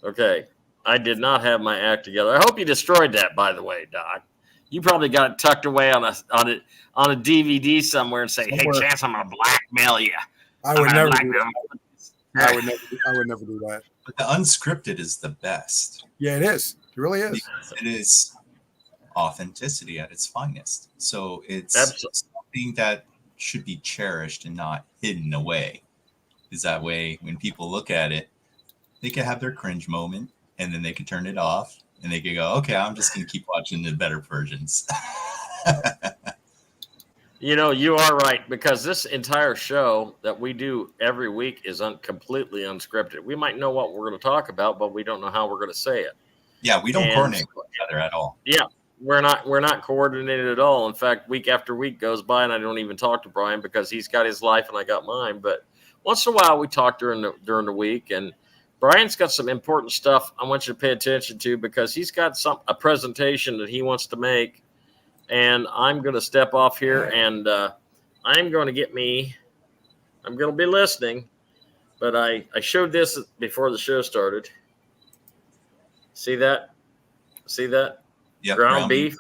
Okay, I did not have my act together. I hope you destroyed that, by the way, Doc. You probably got it tucked away on a DVD somewhere and say, "Hey, Chance, I'm gonna blackmail you." I would never do that. I would never do that. But the unscripted is the best. Yeah, it is. It really is. Because it is authenticity at its finest. So it's something that should be cherished and not hidden away. Is that way when people look at it, they can have their cringe moment, and then they can turn it off, and they can go, okay, I'm just going to keep watching the better versions. You know, you are right, because this entire show that we do every week is completely unscripted. We might know what we're going to talk about, but we don't know how we're going to say it. Yeah, we don't coordinate with each other at all. Yeah, we're not coordinated at all. In fact, week after week goes by, and I don't even talk to Brian, because he's got his life and I got mine. But once in a while, we talk during the week, and Brian's got some important stuff I want you to pay attention to, because he's got a presentation that he wants to make. And I'm going to step off here, and I'm going to be listening. But I showed this before the show started. See that? Yep, ground beef.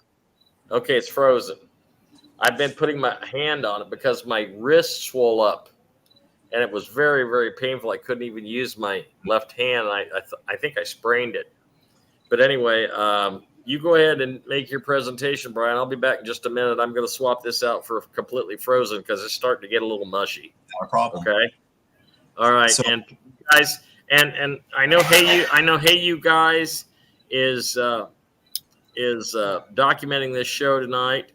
Okay, it's frozen. I've been putting my hand on it because my wrist swole up, and it was very, very painful. I couldn't even use my left hand. I think I sprained it. But anyway, you go ahead and make your presentation, Brian. I'll be back in just a minute. I'm going to swap this out for completely frozen because it's starting to get a little mushy. Not a problem. Okay. All right. So, and guys, and I know, Hey You Guys is documenting this show tonight,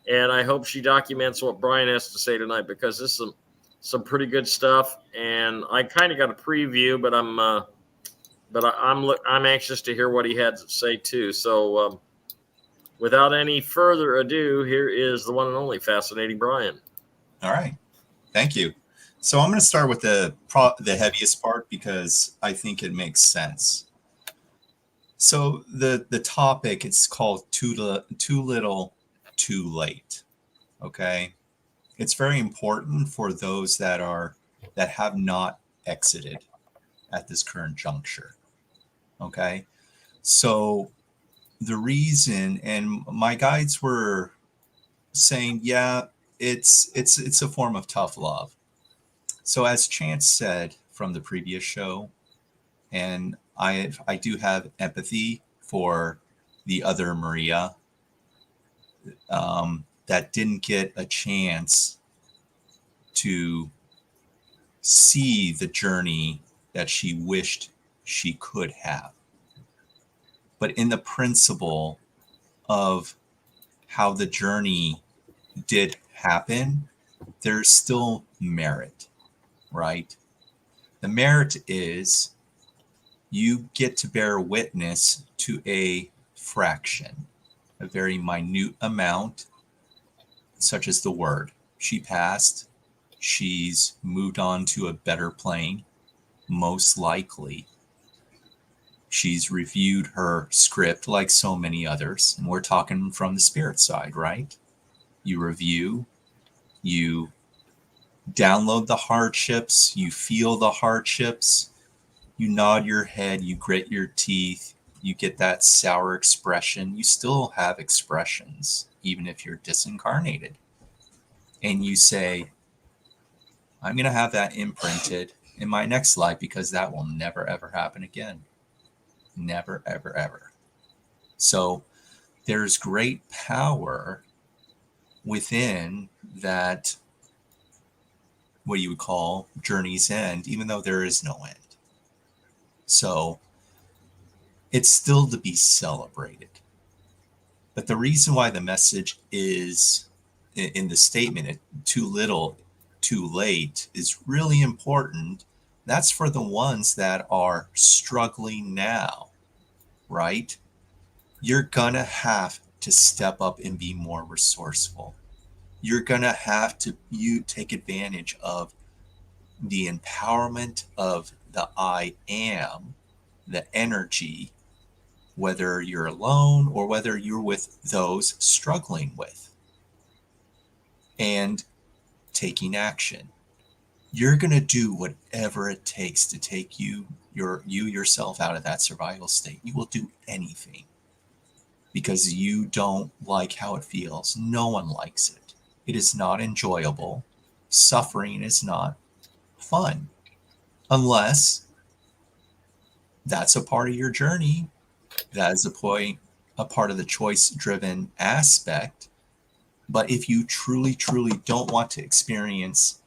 and I hope she documents what Brian has to say tonight, because this is some pretty good stuff. And I kind of got a preview, but I'm anxious to hear what he had to say too. So, without any further ado, here is the one and only Fascinating Brian. All right, thank you. So I'm going to start with the heaviest part, because I think it makes sense. So the topic, it's called Too Little, Too Late. Okay, it's very important for those that have not exited at this current juncture. Okay, so the reason, and my guides were saying, yeah, it's a form of tough love. So as Chance said from the previous show, and I do have empathy for the other Maria that didn't get a chance to see the journey that she wished she could have. But in the principle of how the journey did happen, there's still merit, right? The merit is you get to bear witness to a fraction, a very minute amount, such as the word. She passed. She's moved on to a better plane, most likely. She's reviewed her script like so many others. And we're talking from the spirit side, right? You review, you download the hardships, you feel the hardships, you nod your head, you grit your teeth, you get that sour expression. You still have expressions, even if you're disincarnated. And you say, I'm going to have that imprinted in my next life because that will never, ever happen again. Never, ever, ever. So there's great power within that, what you would call journey's end, even though there is no end. So it's still to be celebrated. But the reason why the message is in the statement, too little, too late, is really important. That's for the ones that are struggling now, right? You're going to have to step up and be more resourceful. You're going to have to take advantage of the empowerment of the I am, the energy, whether you're alone or whether you're with those struggling with, and taking action. You're going to do whatever it takes to take you yourself out of that survival state. You will do anything because you don't like how it feels. No one likes it. It is not enjoyable. Suffering is not fun unless that's a part of your journey. That is a part of the choice-driven aspect. But if you truly, truly don't want to experience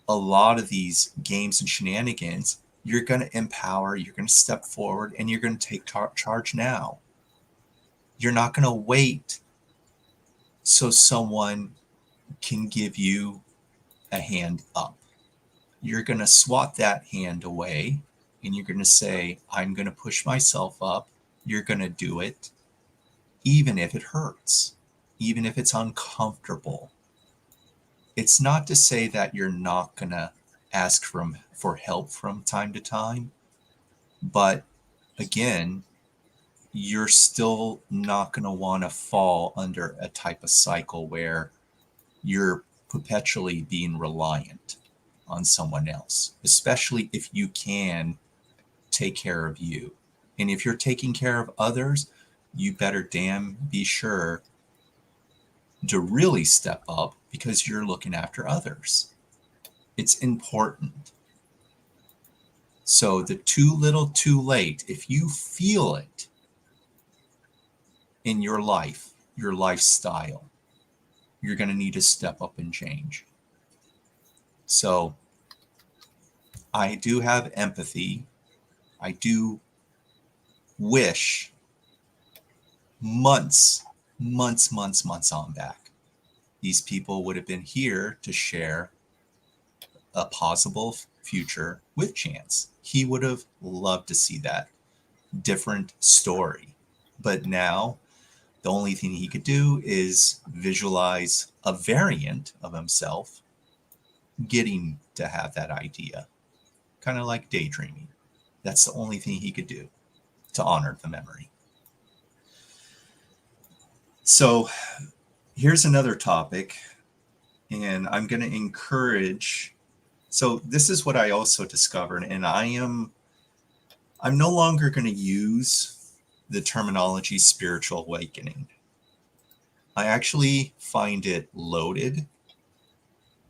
a lot of these games and shenanigans, you're going to empower, you're going to step forward, and you're going to take charge now. You're not going to wait so someone can give you a hand up. You're going to swat that hand away, and you're going to say, I'm going to push myself up. You're going to do it, even if it hurts, even if it's uncomfortable. It's not to say that you're not going to ask for help from time to time, but again, you're still not going to want to fall under a type of cycle where you're perpetually being reliant on someone else, especially if you can take care of you. And if you're taking care of others, you better damn be sure to really step up because you're looking after others. It's important. So the too little, too late, if you feel it in your life, your lifestyle, you're going to need to step up and change. So I do have empathy. I do wish months on back, these people would have been here to share a possible future with Chance. He would have loved to see that different story. But now the only thing he could do is visualize a variant of himself getting to have that idea, kind of like daydreaming. That's the only thing he could do to honor the memory. So here's another topic, and I'm going to encourage. So this is what I also discovered, and I'm no longer going to use the terminology spiritual awakening. I actually find it loaded,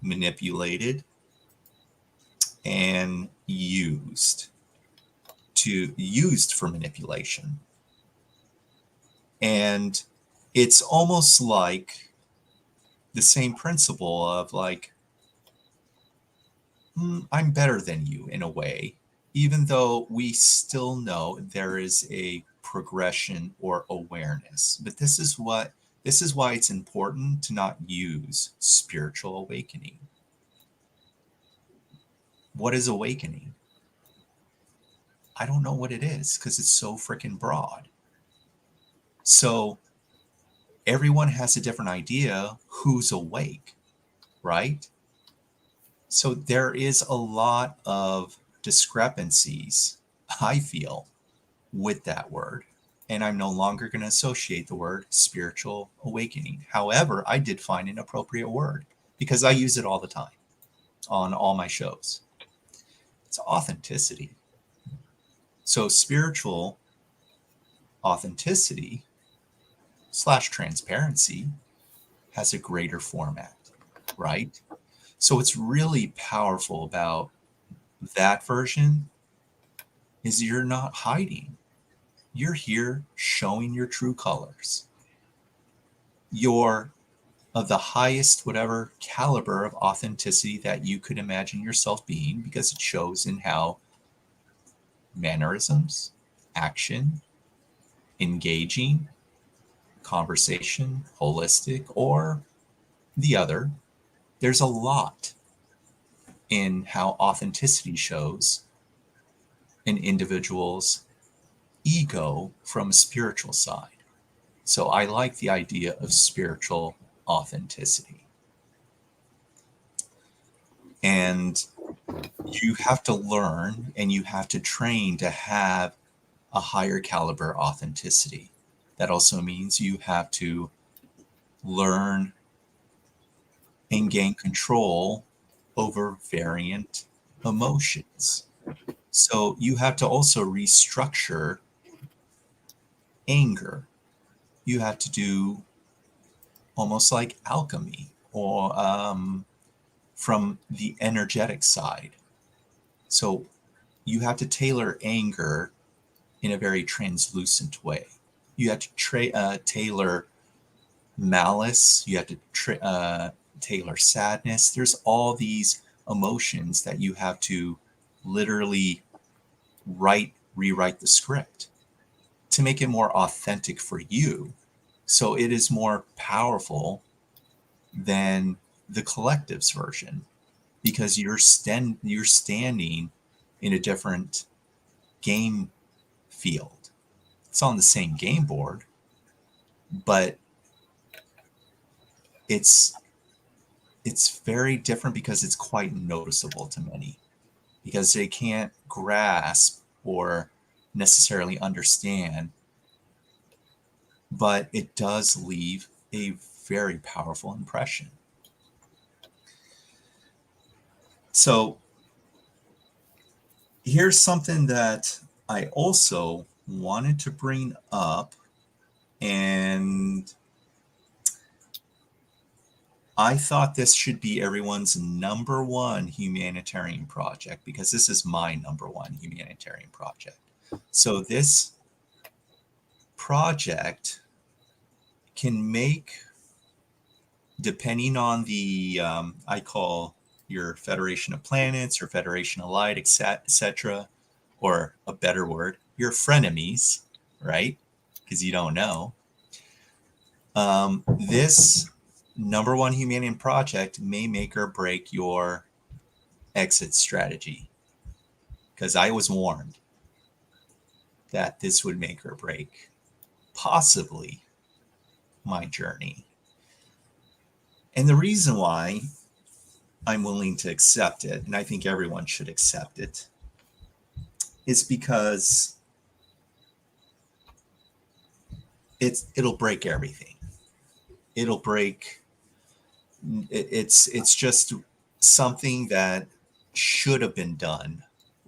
manipulated, and used for manipulation. And it's almost like the same principle of like, I'm better than you in a way, even though we still know there is a progression or awareness. But this is why it's important to not use spiritual awakening. What is awakening? I don't know what it is because it's so freaking broad. So everyone has a different idea who's awake, right? So there is a lot of discrepancies, I feel, with that word. And I'm no longer going to associate the word spiritual awakening. However, I did find an appropriate word because I use it all the time on all my shows. It's authenticity. So spiritual authenticity / transparency has a greater format, right? So what's really powerful about that version is you're not hiding. You're here showing your true colors. You're of the highest, whatever caliber of authenticity that you could imagine yourself being, because it shows in how mannerisms, action, engaging, conversation, holistic, or the other. There's a lot in how authenticity shows an individual's ego from a spiritual side. So I like the idea of spiritual authenticity. And you have to learn and you have to train to have a higher caliber authenticity. That also means you have to learn and gain control over variant emotions. So you have to also restructure anger. You have to do almost like alchemy, or from the energetic side. So you have to tailor anger in a very translucent way. You have to tailor malice. You have to tailor sadness. There's all these emotions that you have to literally rewrite the script to make it more authentic for you. So it is more powerful than the collective's version, because you're standing in a different game field. It's on the same game board, but it's very different because it's quite noticeable to many, because they can't grasp or necessarily understand, but it does leave a very powerful impression. So here's something that I also wanted to bring up, and I thought this should be everyone's number one humanitarian project, because this is my number one humanitarian project. So this project can make, depending on the, I call your Federation of Planets or Federation of Light, etc., or a better word, your frenemies, right? Because you don't know. This number one humanitarian project may make or break your exit strategy, because I was warned that this would make or break possibly my journey. And the reason why I'm willing to accept it, and I think everyone should accept it, is because it'll break everything. It'll break. It's just something that should have been done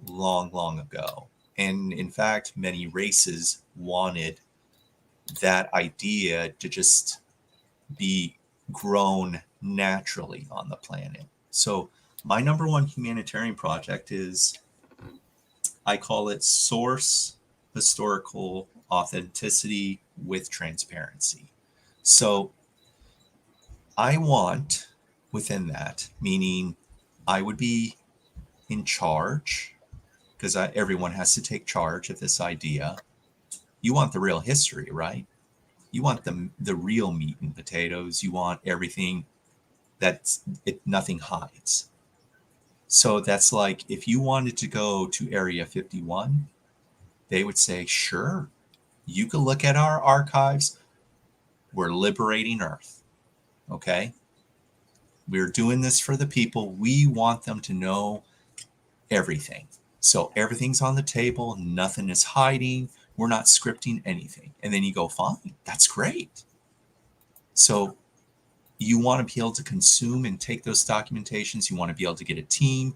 long ago. And in fact, many races wanted that idea to just be grown naturally on the planet. So my number one humanitarian project is, I call it Source Historical Authenticity with Transparency. So I want within that, meaning I would be in charge, because everyone has to take charge of this idea. You want the real history, right? You want the real meat and potatoes. You want everything nothing hides. So that's like, if you wanted to go to Area 51, they would say, sure, you can look at our archives. We're liberating Earth. Okay? We're doing this for the people. We want them to know everything. So everything's on the table. Nothing is hiding. We're not scripting anything. And then you go, fine, that's great. So you want to be able to consume and take those documentations. You want to be able to get a team.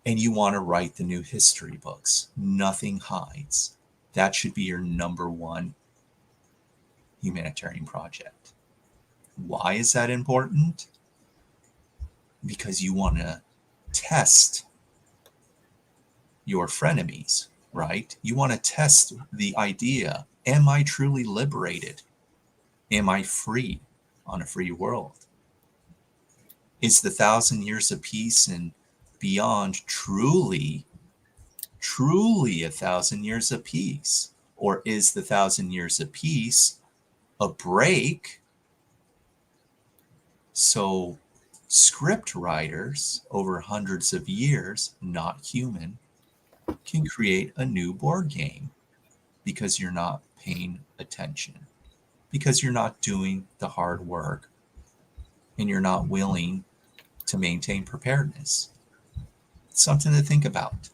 And you want to write the new history books. Nothing hides. That should be your number one humanitarian project. Why is that important? Because you want to test your frenemies, right? You want to test the idea, am I truly liberated? Am I free on a free world? Is the 1,000 years of peace and beyond truly 1,000 years of peace? Or is the 1,000 years of peace a break so script writers over hundreds of years, not human, can create a new board game because you're not paying attention, because you're not doing the hard work, and you're not willing to maintain preparedness? It's something to think about.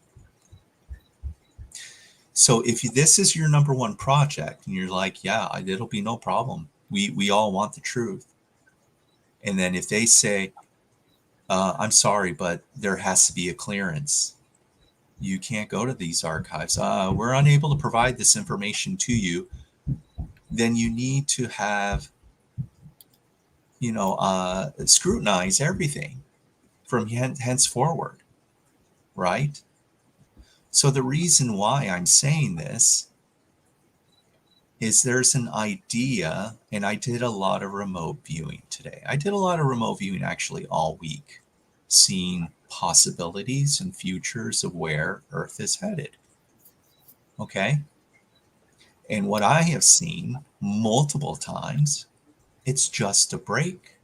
So if this is your number one project and you're like, yeah, it'll be no problem. We all want the truth. And then if they say, I'm sorry, but there has to be a clearance. You can't go to these archives. We're unable to provide this information to you. Then you need to have, scrutinize everything from henceforward, right? So the reason why I'm saying this is there's an idea, and I did a lot of remote viewing today. I did a lot of remote viewing actually all week, seeing possibilities and futures of where Earth is headed. Okay? And what I have seen multiple times, it's just a break.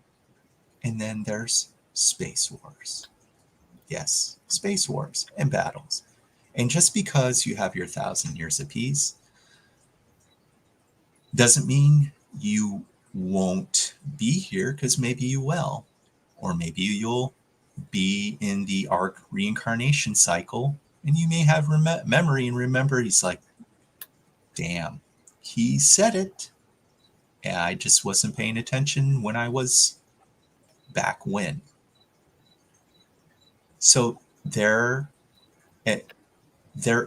And then there's space wars. Yes, space wars and battles. And just because you have your 1,000 years of peace doesn't mean you won't be here, because maybe you will. Or maybe you'll be in the arc reincarnation cycle and you may have memory and remember, he's like, damn, he said it. And I just wasn't paying attention when I was back when. So there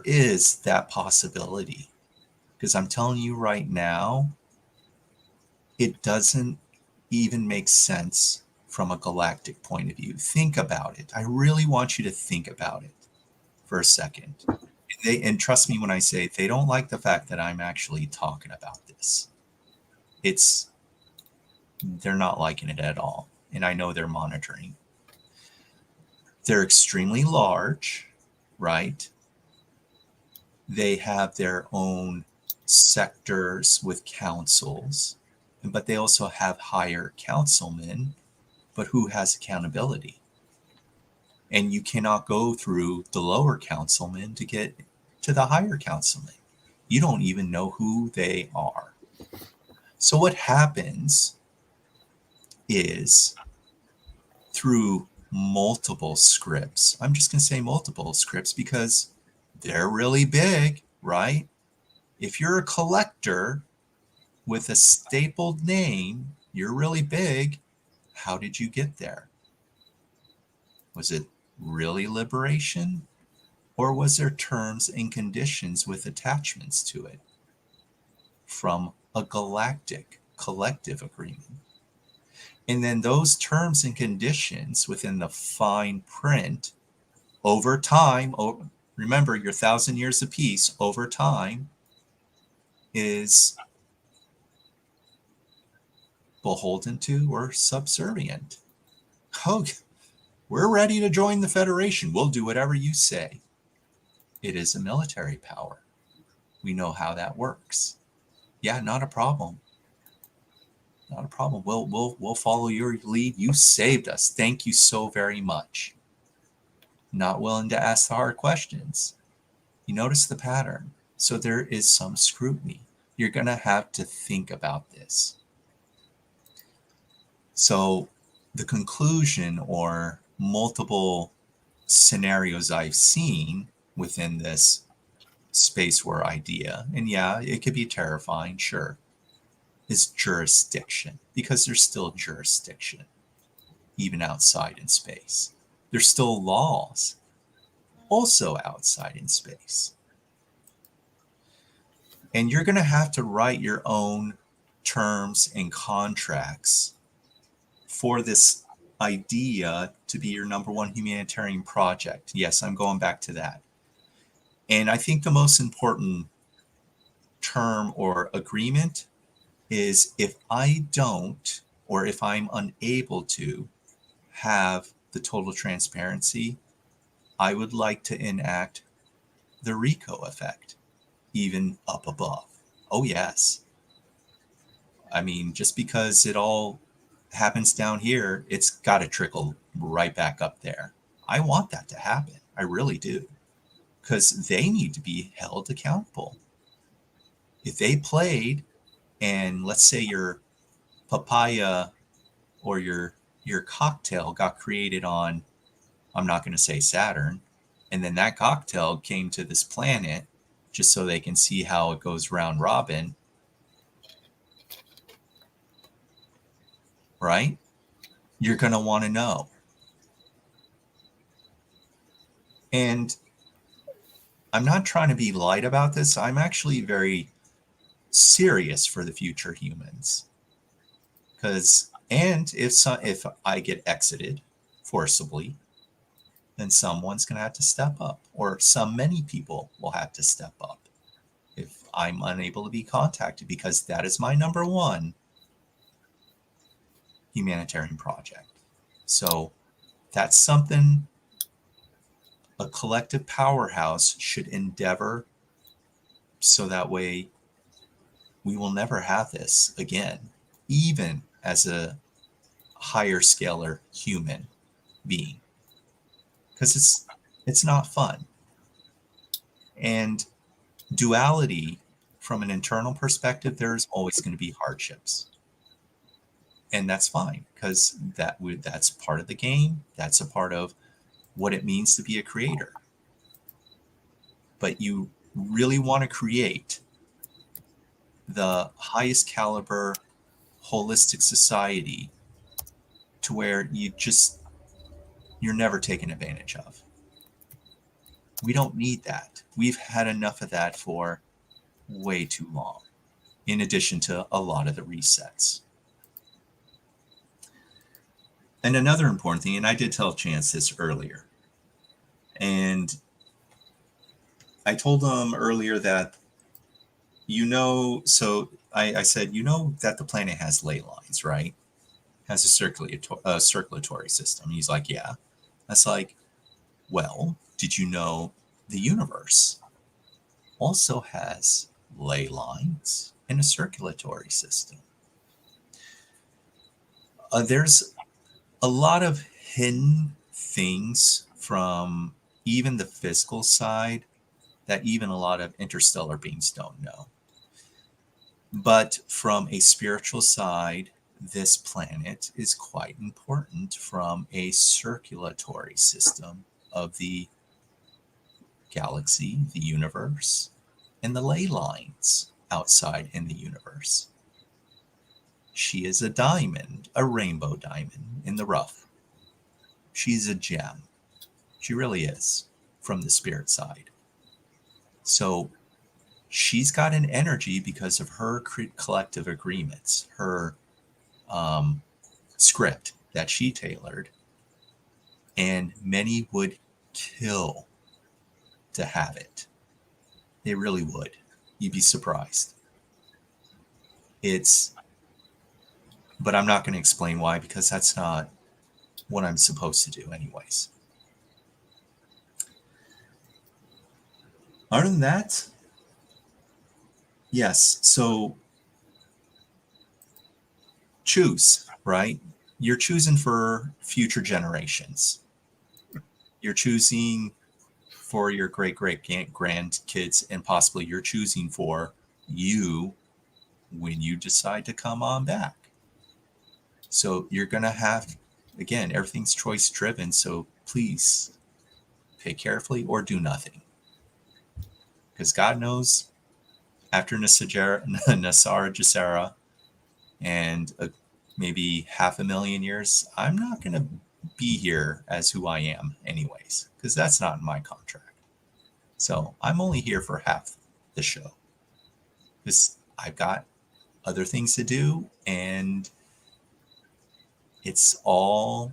is that possibility. Because I'm telling you right now, it doesn't even make sense from a galactic point of view. Think about it. I really want you to think about it for a second. And trust me when I say they don't like the fact that I'm actually talking about this. They're not liking it at all. And I know they're monitoring. They're extremely large, right? They have their own sectors with councils, but they also have higher councilmen, but who has accountability? And you cannot go through the lower councilmen to get to the higher councilmen. You don't even know who they are. So what happens is through multiple scripts, I'm just going to say multiple scripts because they're really big, right? If you're a collector with a stapled name, you're really big. How did you get there? Was it really liberation? Or was there terms and conditions with attachments to it from a galactic collective agreement? And then those terms and conditions within the fine print over time, remember your 1,000 years of peace over time is beholden to or subservient. Oh, we're ready to join the Federation. We'll do whatever you say. It is a military power. We know how that works. Yeah, not a problem. Not a problem. We'll follow your lead. You saved us. Thank you so very much. Not willing to ask the hard questions. You notice the pattern. So there is some scrutiny. You're going to have to think about this. So the conclusion or multiple scenarios I've seen within this space war idea, and yeah, it could be terrifying, sure, is jurisdiction, because there's still jurisdiction, even outside in space. There's still laws also outside in space. And you're going to have to write your own terms and contracts for this idea to be your number one humanitarian project. Yes, I'm going back to that. And I think the most important term or agreement is, if I don't, or if I'm unable to have the total transparency, I would like to enact the RICO effect, even up above. Oh, yes. I mean, just because it all happens down here, it's got to trickle right back up there. I want that to happen. I really do. Because they need to be held accountable. If they played, and let's say your papaya or your cocktail got created on, I'm not going to say Saturn, and then that cocktail came to this planet just so they can see how it goes round robin, right? You're going to want to know. And I'm not trying to be light about this. I'm actually very serious for the future humans. Because, and if I get exited forcibly, then someone's going to have to step up, or many people will have to step up if I'm unable to be contacted, because that is my number one humanitarian project. So that's something a collective powerhouse should endeavor, so that way we will never have this again, even as a higher scalar human being, because it's not fun. And duality, from an internal perspective, there's always going to be hardships, and that's fine, because that's part of the game. That's a part of what it means to be a creator. But you really want to create the highest caliber holistic society to where you're never taken advantage of. We don't need that. We've had enough of that for way too long, in addition to a lot of the resets. And another important thing, and I did tell Chance this earlier, and I told him earlier that, so I said, that the planet has ley lines, right? Has a circulatory system. He's like, yeah. That's like, well, did you know the universe also has ley lines and a circulatory system? There's a lot of hidden things from even the physical side that even a lot of interstellar beings don't know. But from a spiritual side, this planet is quite important from a circulatory system of the galaxy, the universe, and the ley lines outside in the universe. She is a diamond, a rainbow diamond in the rough. She's a gem. She really is, from the spirit side. So she's got an energy because of her collective agreements, her script that she tailored, and many would kill to have it. They really would. You'd be surprised. But I'm not going to explain why, because that's not what I'm supposed to do anyways. Other than that, yes, so choose, right? You're choosing for future generations. You're choosing for your great-great-grandkids, and possibly you're choosing for you when you decide to come on back. So you're going to have, again, everything's choice driven. So please pick carefully or do nothing. Because God knows after Nasara Jasera and maybe 500,000 years, I'm not going to be here as who I am anyways, because that's not in my contract. So I'm only here for half the show because I've got other things to do, and it's all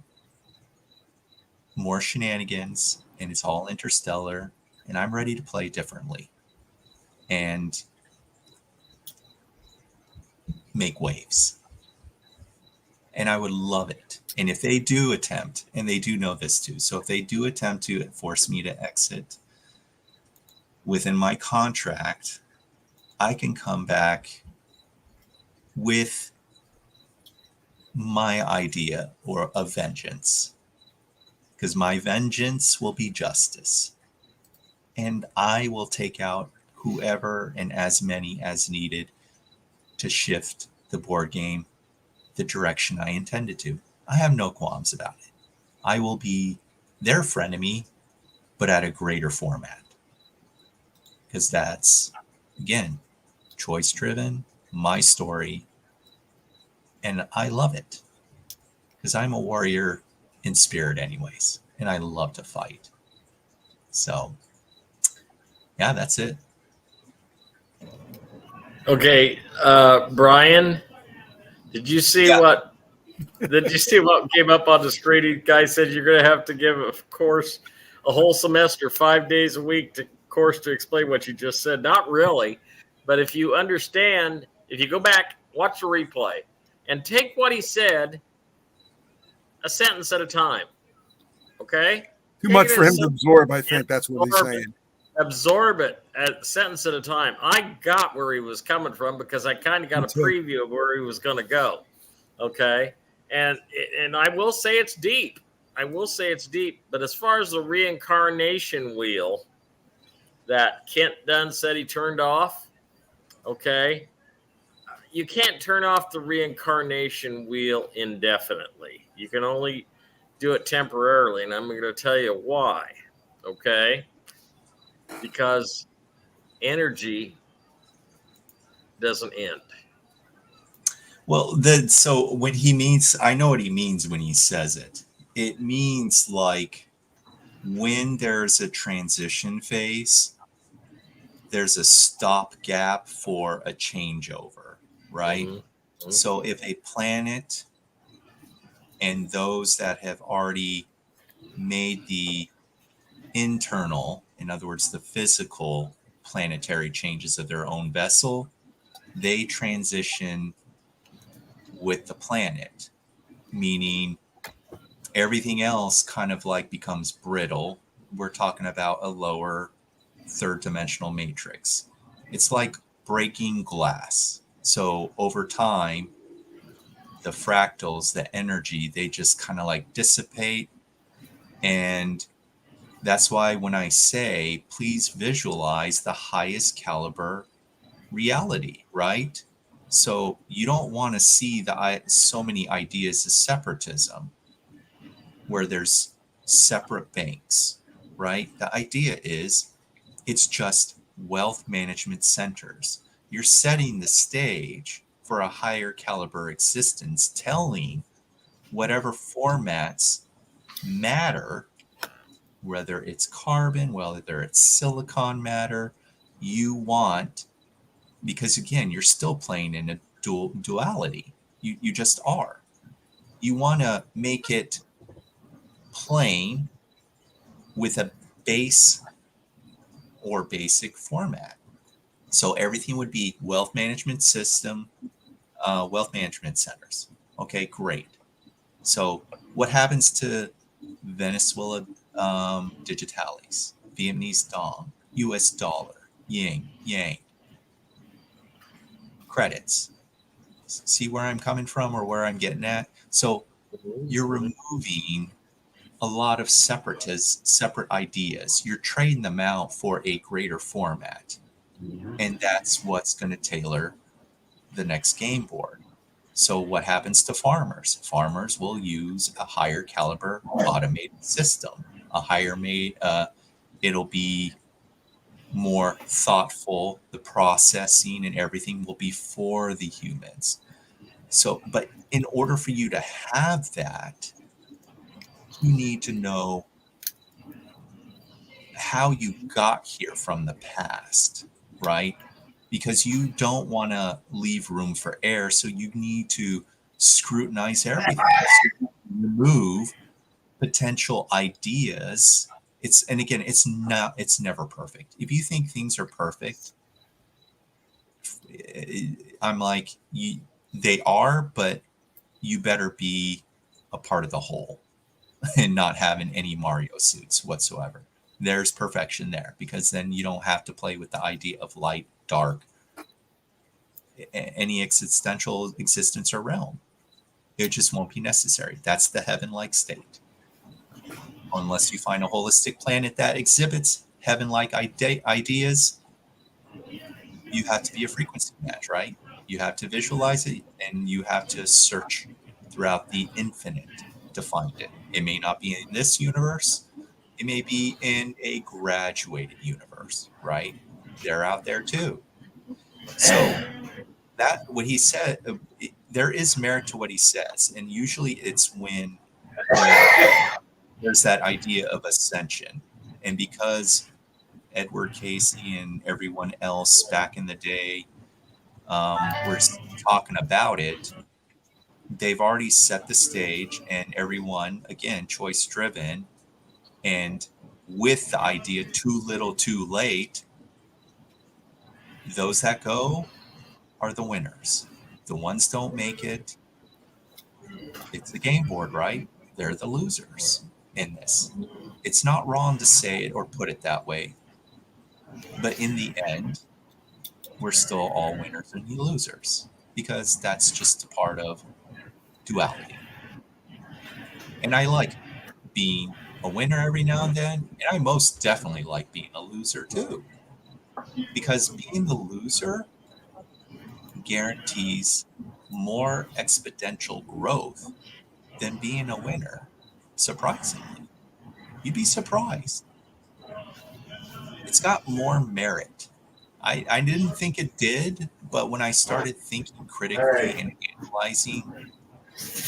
more shenanigans, and it's all interstellar, and I'm ready to play differently and make waves. And I would love it. And if they do attempt, and they do know this too, so if they do attempt to force me to exit within my contract, I can come back with my idea or a vengeance, because my vengeance will be justice, and I will take out whoever and as many as needed to shift the board game the direction I intended to. I have no qualms about it. I will be their frenemy, but at a greater format, because that's, again, choice driven, my story, and I love it because I'm a warrior in spirit anyways, and I love to fight. So yeah, that's it. Okay, Brian, did you see what came up on the screen? The guy said you're going to have to give a course, a whole semester, 5 days a week to explain what you just said. Not really, but if you understand, if you go back, watch the replay, and take what he said a sentence at a time. Okay? Too much for him to absorb. I think that's what he's saying. Absorb it a sentence at a time. I got where he was coming from because I kind of got a preview of where he was going to go. Okay? And I will say it's deep. But as far as the reincarnation wheel that Kent Dunn said he turned off, okay, you can't turn off the reincarnation wheel indefinitely. You can only do it temporarily, and I'm going to tell you why, okay? Because energy doesn't end. Well, so when he means, I know what he means when he says it. It means like when there's a transition phase, there's a stopgap for a changeover, right? Mm-hmm. So if a planet and those that have already made the internal, in other words, the physical planetary changes of their own vessel, they transition with the planet, meaning everything else kind of like becomes brittle. We're talking about a lower third dimensional matrix. It's like breaking glass. So over time, the fractals, the energy, they just kind of like dissipate. And that's why when I say, please visualize the highest caliber reality, right? So you don't want to see so many ideas as separatism, where there's separate banks, right? The idea is it's just wealth management centers. You're setting the stage for a higher caliber existence, telling whatever formats matter, whether it's carbon, whether it's silicon matter, you want, because again, you're still playing in a duality. You just are. You want to make it plain with a base or basic format. So everything would be wealth management system, wealth management centers. Okay, great. So what happens to Venezuela digitalis, Vietnamese dong, US dollar, yin, yang? Credits. See where I'm coming from or where I'm getting at? So you're removing a lot of separate ideas. You're trading them out for a greater format. And that's what's going to tailor the next game board. So what happens to farmers? Farmers will use a higher caliber automated system, a higher made. It'll be more thoughtful. The processing and everything will be for the humans. So, but in order for you to have that, you need to know how you got here from the past, right? Because you don't want to leave room for error. So you need to scrutinize everything. So you remove potential ideas. And again, it's never perfect. If you think things are perfect, I'm like, they are, but you better be a part of the whole and not having any Mario suits whatsoever. There's perfection there, because then you don't have to play with the idea of light, dark, any existential existence or realm. It just won't be necessary. That's the heaven-like state. Unless you find a holistic planet that exhibits heaven-like ideas, you have to be a frequency match, right? You have to visualize it, and you have to search throughout the infinite to find it. It may not be in this universe. It may be in a graduated universe, right? They're out there too. So that what he said, there is merit to what he says, and usually it's when there's that idea of ascension, and because Edward Casey and everyone else back in the day were talking about it, they've already set the stage, and everyone, again, choice driven, and with the idea too little too late, those that go are the winners. The ones don't make it, it's the game board, right? They're the losers in this. It's not wrong to say it or put it that way, but in the end, we're still all winners and losers, because that's just a part of duality. And I like being a winner every now and then, and I most definitely like being a loser too, because being the loser guarantees more exponential growth than being a winner. Surprisingly, you'd be surprised. It's got more merit. I didn't think it did, but when I started thinking critically and analyzing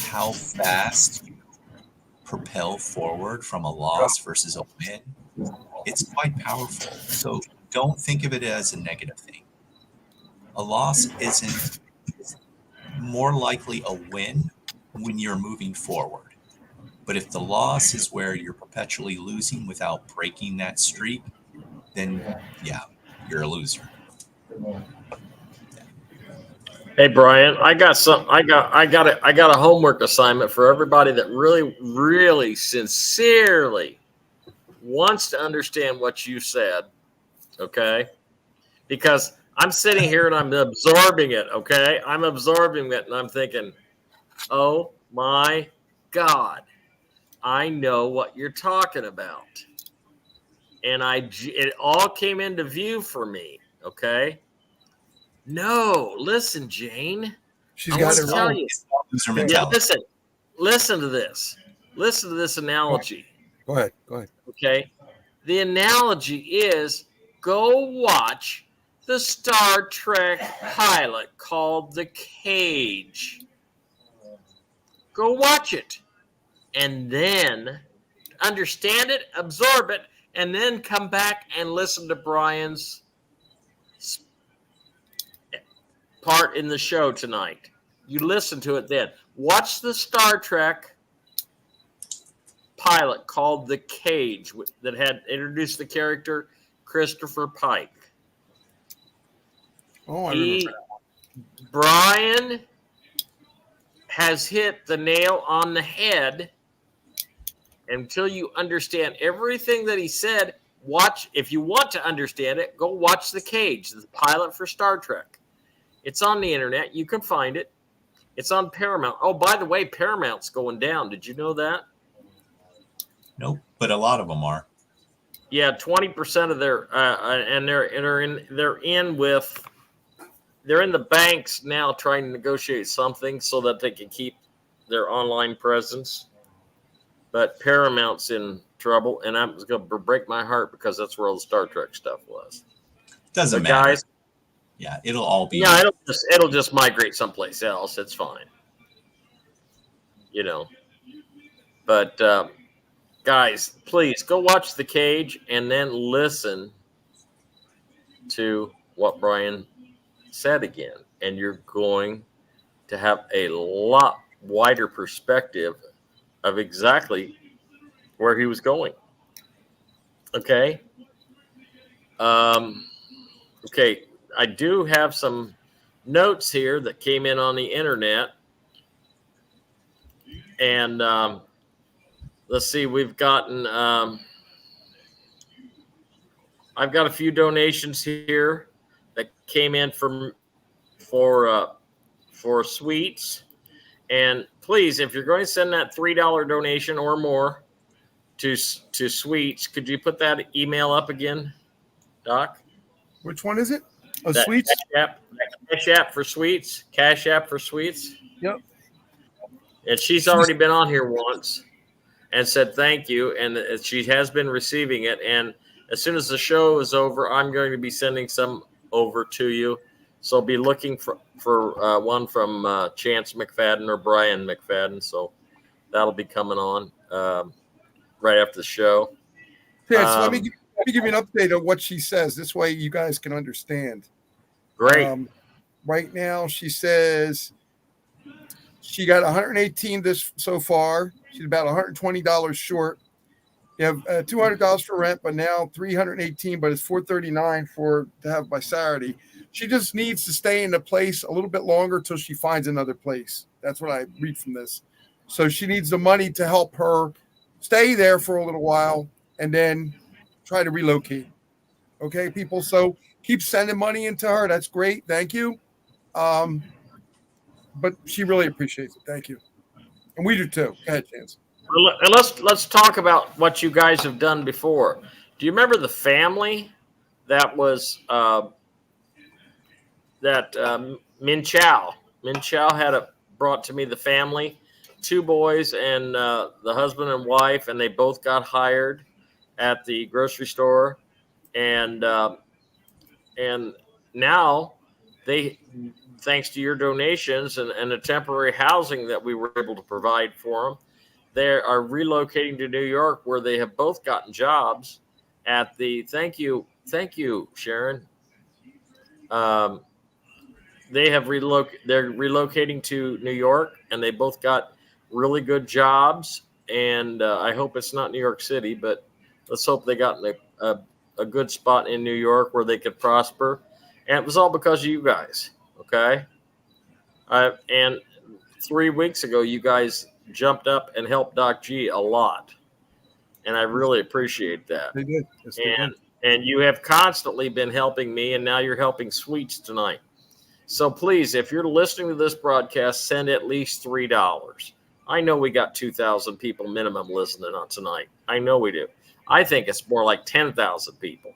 how fast you propel forward from a loss versus a win, it's quite powerful. So don't think of it as a negative thing. A loss isn't more likely a win when you're moving forward. But if the loss is where you're perpetually losing without breaking that streak, then yeah, you're a loser. Hey Brian, I got a homework assignment for everybody that really sincerely wants to understand what you said. Okay? Because I'm sitting here and I'm absorbing it, okay? I'm absorbing it and I'm thinking, "Oh my God. I know what you're talking about." And it all came into view for me, okay? No, listen, Jane. She's I got want it to tell wrong. you. Loser Yeah, mentality. listen to this. Listen to this analogy, Go ahead. okay? The analogy is go watch the Star Trek pilot called The Cage. Go watch it and then understand it, absorb it, and then come back and listen to Brian's part in the show tonight. You listen to it then. Watch the Star Trek pilot called The Cage that had introduced the character Christopher Pike. Oh, I remember. Brian has hit the nail on the head. Until you understand everything that he said, if you want to understand it, go watch The Cage, the pilot for Star Trek. It's on the internet. You can find it. It's on Paramount. Oh, by the way, Paramount's going down. Did you know that? Nope, but a lot of them are. Yeah, 20% of their and they're in with they're in the banks now trying to negotiate something so that they can keep their online presence. But Paramount's in trouble, and I'm going to break my heart because that's where all the Star Trek stuff was. Doesn't But matter. guys, Yeah, it'll all be. yeah, it'll just migrate someplace else. It's fine, you know. But guys, please go watch The Cage and then listen to what Brian said again, and you're going to have a lot wider perspective of exactly where he was going. Okay. Okay. I do have some notes here that came in on the internet. And let's see, we've gotten, I've got a few donations here that came in for sweets. And please, if you're going to send that $3 donation or more to Sweets, could you put that email up again, Doc? Which one is it? Oh, That Sweets? Cash App for Sweets. Cash App for Sweets. Yep. And she's already been on here once and said thank you, and she has been receiving it. And as soon as the show is over, I'm going to be sending some over to you. So be looking for one from Chance McFadden or Brian McFadden. So that'll be coming on right after the show. Yeah, so let me give you an update on what she says. This way you guys can understand. Great. Right now, she says she got 118 this so far. She's about $120 short. You have $200 for rent, but now $318, but it's $439 to have by Saturday. She just needs to stay in the place a little bit longer till she finds another place. That's what I read from this. So she needs the money to help her stay there for a little while and then try to relocate. Okay, people. So keep sending money into her. That's great. Thank you. But she really appreciates it. Thank you. And we do too. Go ahead, Chance. And let's talk about what you guys have done before. Do you remember the family that was Min Chow? Min Chow had brought to me the family, 2 boys and the husband and wife, and they both got hired at the grocery store, and now they, thanks to your donations and the temporary housing that we were able to provide for them, they are relocating to New York, where they have both gotten jobs at the. Thank you, Sharon. They have They're relocating to New York, and they both got really good jobs. And I hope it's not New York City, but let's hope they got in a good spot in New York where they could prosper. And it was all because of you guys. Okay. And 3 weeks ago, you guys jumped up and helped Docg a lot, and I really appreciate that. They did. Yes, And you have constantly been helping me, and now you're helping Sweets tonight. So please, if you're listening to this broadcast, send at least $3. I know we got 2,000 people minimum listening on tonight. I know we do. I think it's more like 10,000 people.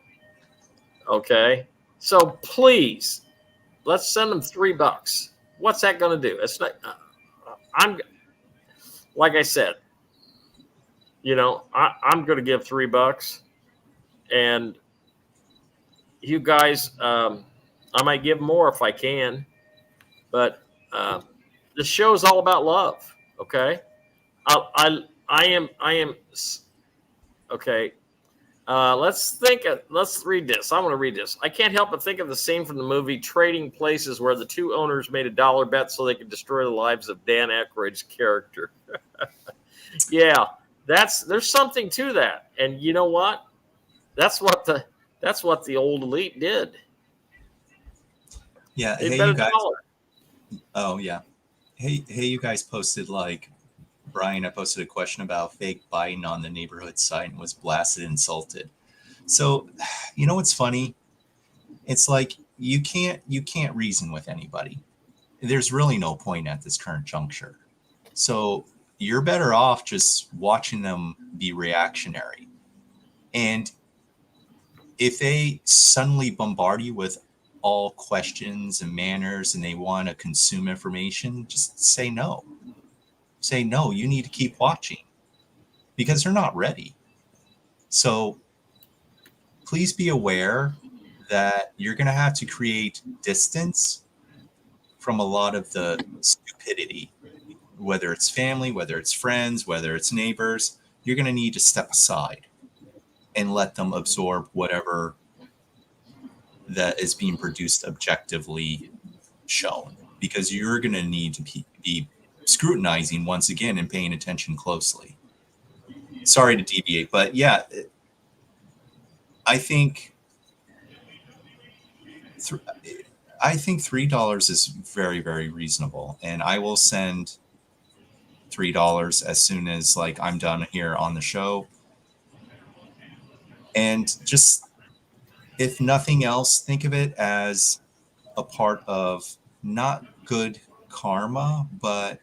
Okay, so please, let's send them $3. What's that going to do? It's not. Like I said, I'm going to give $3, and you guys, I might give more if I can, but the show is all about love. Okay, I am okay. Let's read this. I want to read this. I can't help but think of the scene from the movie Trading Places, where the 2 owners made a dollar bet so they could destroy the lives of Dan Aykroyd's character. Yeah, there's something to that. And you know what? That's what the old elite did. Yeah. They Hey, bet you a guys. dollar. Oh, yeah. Hey, you guys posted, like, Brian, I posted a question about fake Biden on the neighborhood site and was blasted and insulted. So, what's funny? It's like you can't reason with anybody. There's really no point at this current juncture. So you're better off just watching them be reactionary. And if they suddenly bombard you with all questions and manners and they want to consume information, just say no. Say no, you need to keep watching because they're not ready. So please be aware that you're going to have to create distance from a lot of the stupidity, whether it's family, whether it's friends, whether it's neighbors. You're going to need to step aside and let them absorb whatever that is being produced objectively shown, because you're going to need to be scrutinizing once again and paying attention closely. Sorry to deviate, but yeah, I think $3 is very, very reasonable, and I will send $3 as soon as like I'm done here on the show. And just, if nothing else, think of it as a part of not good karma, but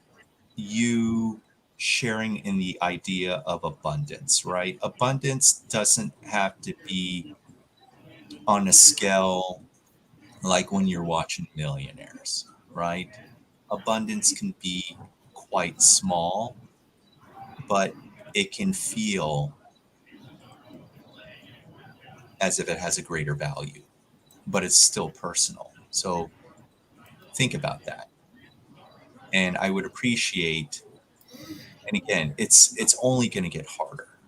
you sharing in the idea of abundance, right? Abundance doesn't have to be on a scale like when you're watching Millionaires, right? Abundance can be quite small, but it can feel as if it has a greater value, but it's still personal. So think about that. And I would appreciate, and again, it's only going to get harder.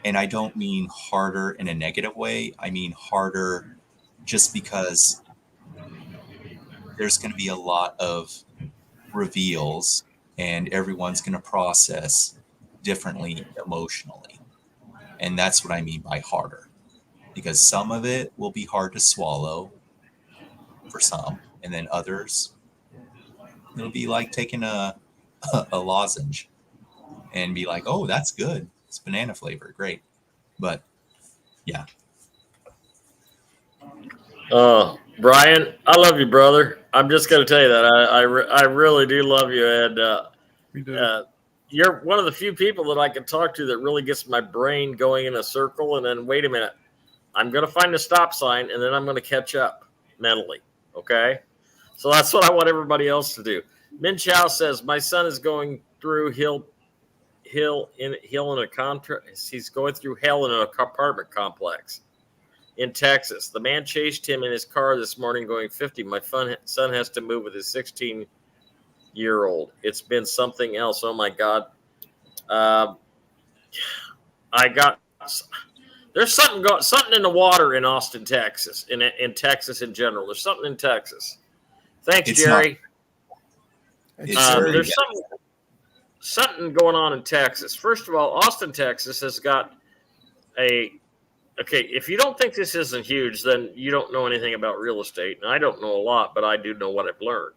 And I don't mean harder in a negative way. I mean harder just because there's going to be a lot of reveals and everyone's going to process differently emotionally. And that's what I mean by harder, because some of it will be hard to swallow for some, and then others, it'll be like taking a lozenge and be like, oh, that's good. It's banana flavor. Great. But yeah. Brian, I love you, brother. I'm just going to tell you that I really do love you, and We do. you're one of the few people that I can talk to that really gets my brain going in a circle. And then wait a minute, I'm going to find a stop sign, and then I'm going to catch up mentally. Okay, so that's what I want everybody else to do. Min Chow says my son is going through hell in a contract. He's going through hell in an apartment complex in Texas. The man chased him in his car this morning going 50. My son has to move with his 16-year-old. It's been something else. Oh my God. There's something in the water in Austin, Texas, in Texas in general. There's something in Texas. Thanks, It's Jerry. It's There's something going on in Texas. First of all, Austin, Texas has got okay, if you don't think this isn't huge, then you don't know anything about real estate. And I don't know a lot, but I do know what I've learned.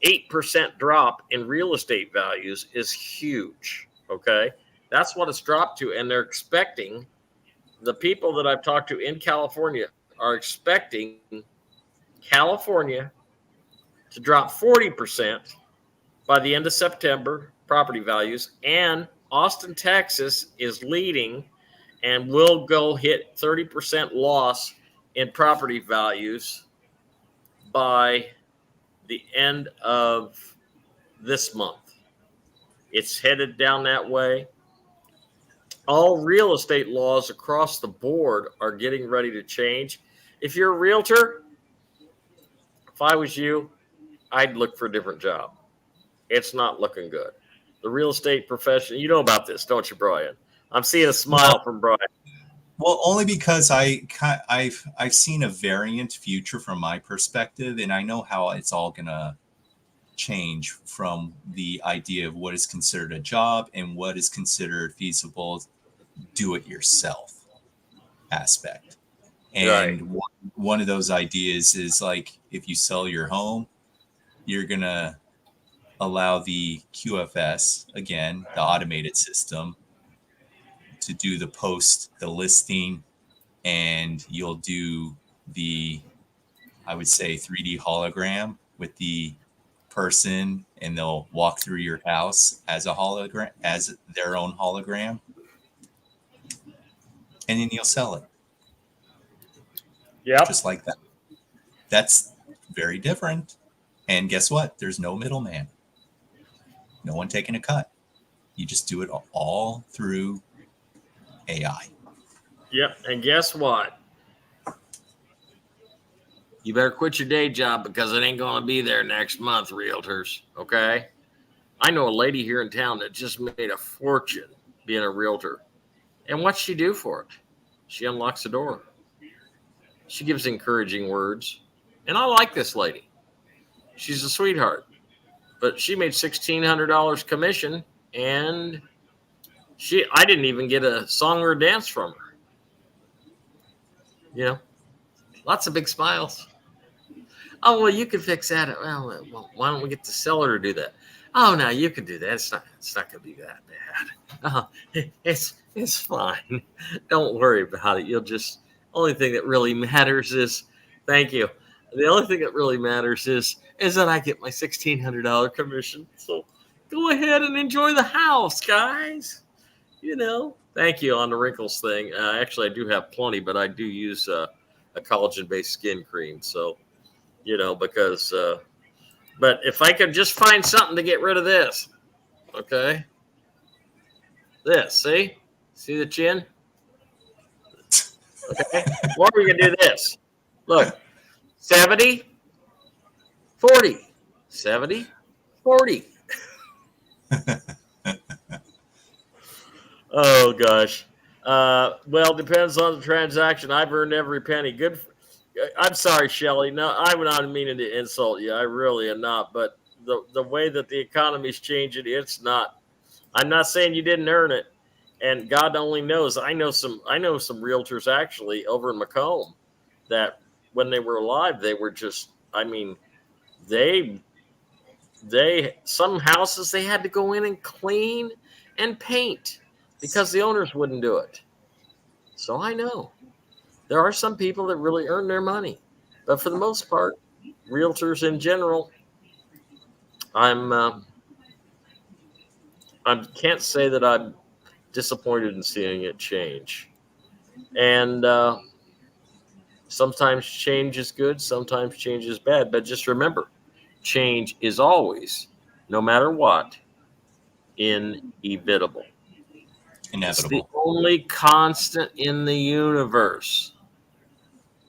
8% drop in real estate values is huge. Okay. That's what it's dropped to. And they're expecting, the people that I've talked to in California are expecting California to drop 40% by the end of September, property values. And Austin, Texas is leading and will go hit 30% loss in property values by the end of this month. It's headed down that way. All real estate laws across the board are getting ready to change. If you're a realtor, if I was you, I'd look for a different job. It's not looking good. The real estate profession, you know about this, don't you, Brian? I'm seeing a smile from Brian. Well, only because I've seen a variant future from my perspective, and I know how it's all gonna change from the idea of what is considered a job and what is considered feasible do-it-yourself aspect. And Right. one of those ideas is like, if you sell your home, you're gonna allow the QFS, again, the automated system, to do the listing, and you'll do the, I would say, 3D hologram with the person, and they'll walk through your house as a hologram, as their own hologram, and then you'll sell it. Yep. Just like that. That's very different. And guess what? There's no middleman. No one taking a cut. You just do it all through AI. Yep. And guess what? You better quit your day job because it ain't going to be there next month, realtors. Okay. I know a lady here in town that just made a fortune being a realtor. And what's she do for it? She unlocks the door. She gives encouraging words. And I like this lady. She's a sweetheart. But she made $1,600 commission, and I didn't even get a song or a dance from her. You know, lots of big smiles. Oh, well, you can fix that. Well, why don't we get the seller to do that? Oh, no, you can do that. It's not going to be that bad. It's fine. Don't worry about it. Only thing that really matters is, thank you. The only thing that really matters is that I get my $1,600 commission. So go ahead and enjoy the house, guys. Thank you on the wrinkles thing. Actually, I do have plenty, but I do use a collagen-based skin cream. So, because, but if I could just find something to get rid of this, okay? See the chin? Okay. Or we can do this. Look, 70, 40, 70, 40. Oh, gosh. Well, depends on the transaction. I've earned every penny. I'm sorry, Shelley. No, I'm not meaning to insult you. I really am not. But the way that the economy's changing, it's not. I'm not saying you didn't earn it. And God only knows. I know some realtors actually over in Macomb that when they were alive, they were just, they some houses they had to go in and clean and paint because the owners wouldn't do it. So I know there are some people that really earn their money, but for the most part, realtors in general, I can't say that I'm disappointed in seeing it change. And sometimes change is good, sometimes change is bad. But just remember, change is always, no matter what, inevitable. It's the only constant in the universe.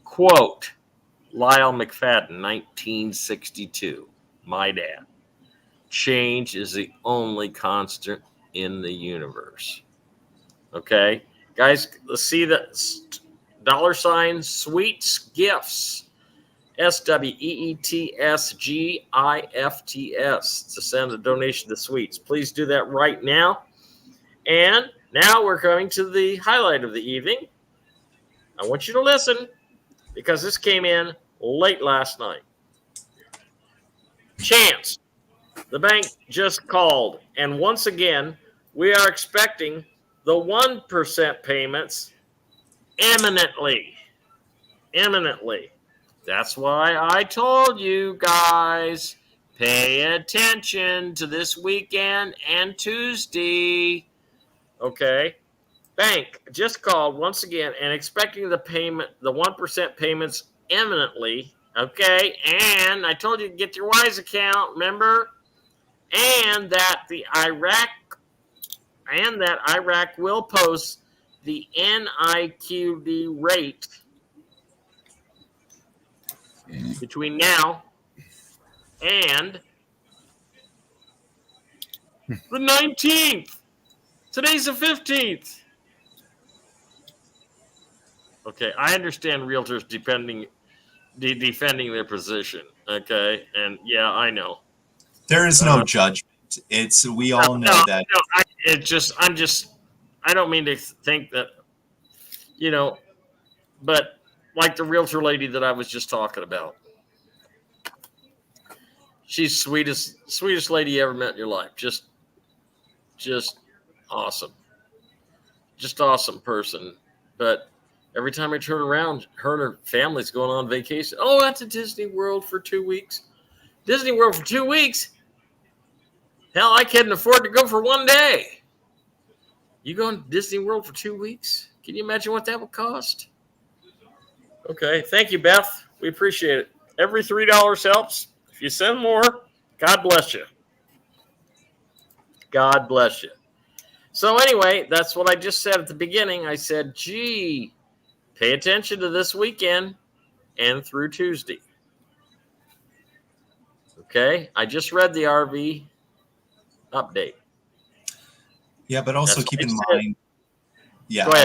Quote, Lyle McFadden, 1962, my dad. Change is the only constant in the universe. Okay, guys, let's see that $ Sweets Gifts, SWEETSGIFTS, to send a donation to Sweets. Please do that right now. And now we're going to the highlight of the evening. I want you to listen because this came in late last night. Chance, the bank just called, and once again, we are expecting the 1% payments imminently. That's why I told you guys, pay attention to this weekend and Tuesday. Okay. Bank just called once again and expecting the 1% payments imminently. Okay. And I told you to get your Wise account, remember? And that Iraq will post the NIQD rate between now and the 19th. Today's the 15th. Okay, I understand realtors defending their position. Okay, and yeah, I know. There is no judgment. We all know that. No, I don't mean to think that, but like the realtor lady that I was just talking about. She's sweetest lady you ever met in your life. Just awesome. Just awesome person. But every time I turn around, her and her family's going on vacation. Oh, that's a Disney World for 2 weeks. Disney World for 2 weeks? Hell, I couldn't afford to go for 1 day. You going to Disney World for 2 weeks? Can you imagine what that would cost? Okay. Thank you, Beth. We appreciate it. Every $3 helps. If you send more, God bless you. God bless you. So anyway, that's what I just said at the beginning. I said, gee, pay attention to this weekend and through Tuesday. Okay, I just read the RV update. Yeah, but also That's keep what in I said. mind. Yeah, Go ahead.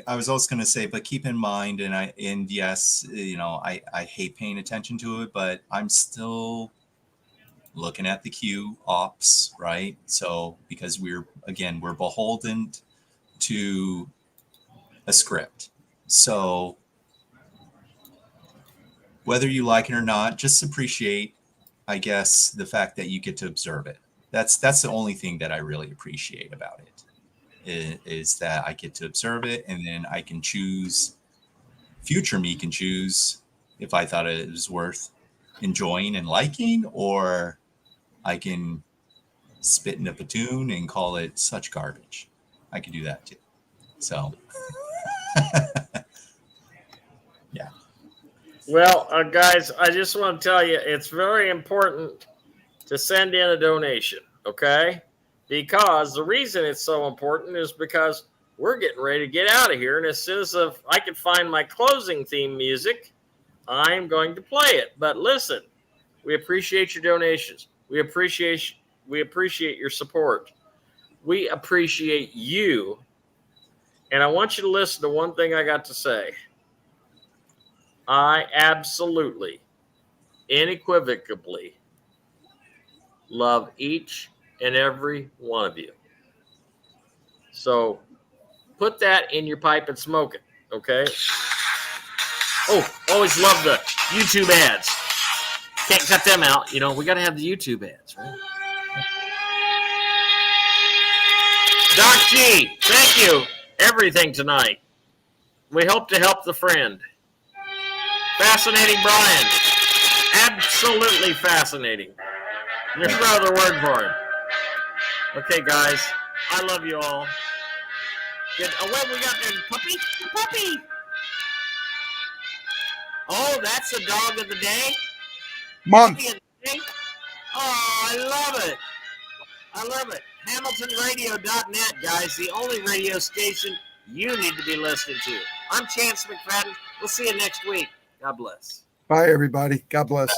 I was also going to say, but keep in mind, and yes, I hate paying attention to it, but I'm still looking at the Q ops, right? So because we're beholden to a script. So whether you like it or not, just appreciate, I guess, the fact that you get to observe it. That's the only thing that I really appreciate about it is that I get to observe it, and then I can choose. Future me can choose if I thought it was worth enjoying and liking, or I can spit in a platoon and call it such garbage. I could do that too. So, yeah. Well, guys, I just want to tell you, it's very important to send in a donation, okay? Because the reason it's so important is because we're getting ready to get out of here. And as soon as I can find my closing theme music, I'm going to play it. But listen, we appreciate your donations. We appreciate your support. We appreciate you. And I want you to listen to one thing I got to say. I absolutely, unequivocally love each and every one of you. So put that in your pipe and smoke it, okay? Oh, always love the YouTube ads. Can't cut them out. We got to have the YouTube ads, right? Docg, thank you. Everything tonight. We hope to help the friend. Fascinating Brian. Absolutely fascinating. There's no other word for him. Okay, guys. I love you all. Good. Oh, wait, we got the puppy? The puppy! Oh, that's the dog of the day? Month. Puppy of the day? Oh, I love it. I love it. HamiltonRadio.net, guys. The only radio station you need to be listening to. I'm Chance McFadden. We'll see you next week. God bless. Bye, everybody. God bless.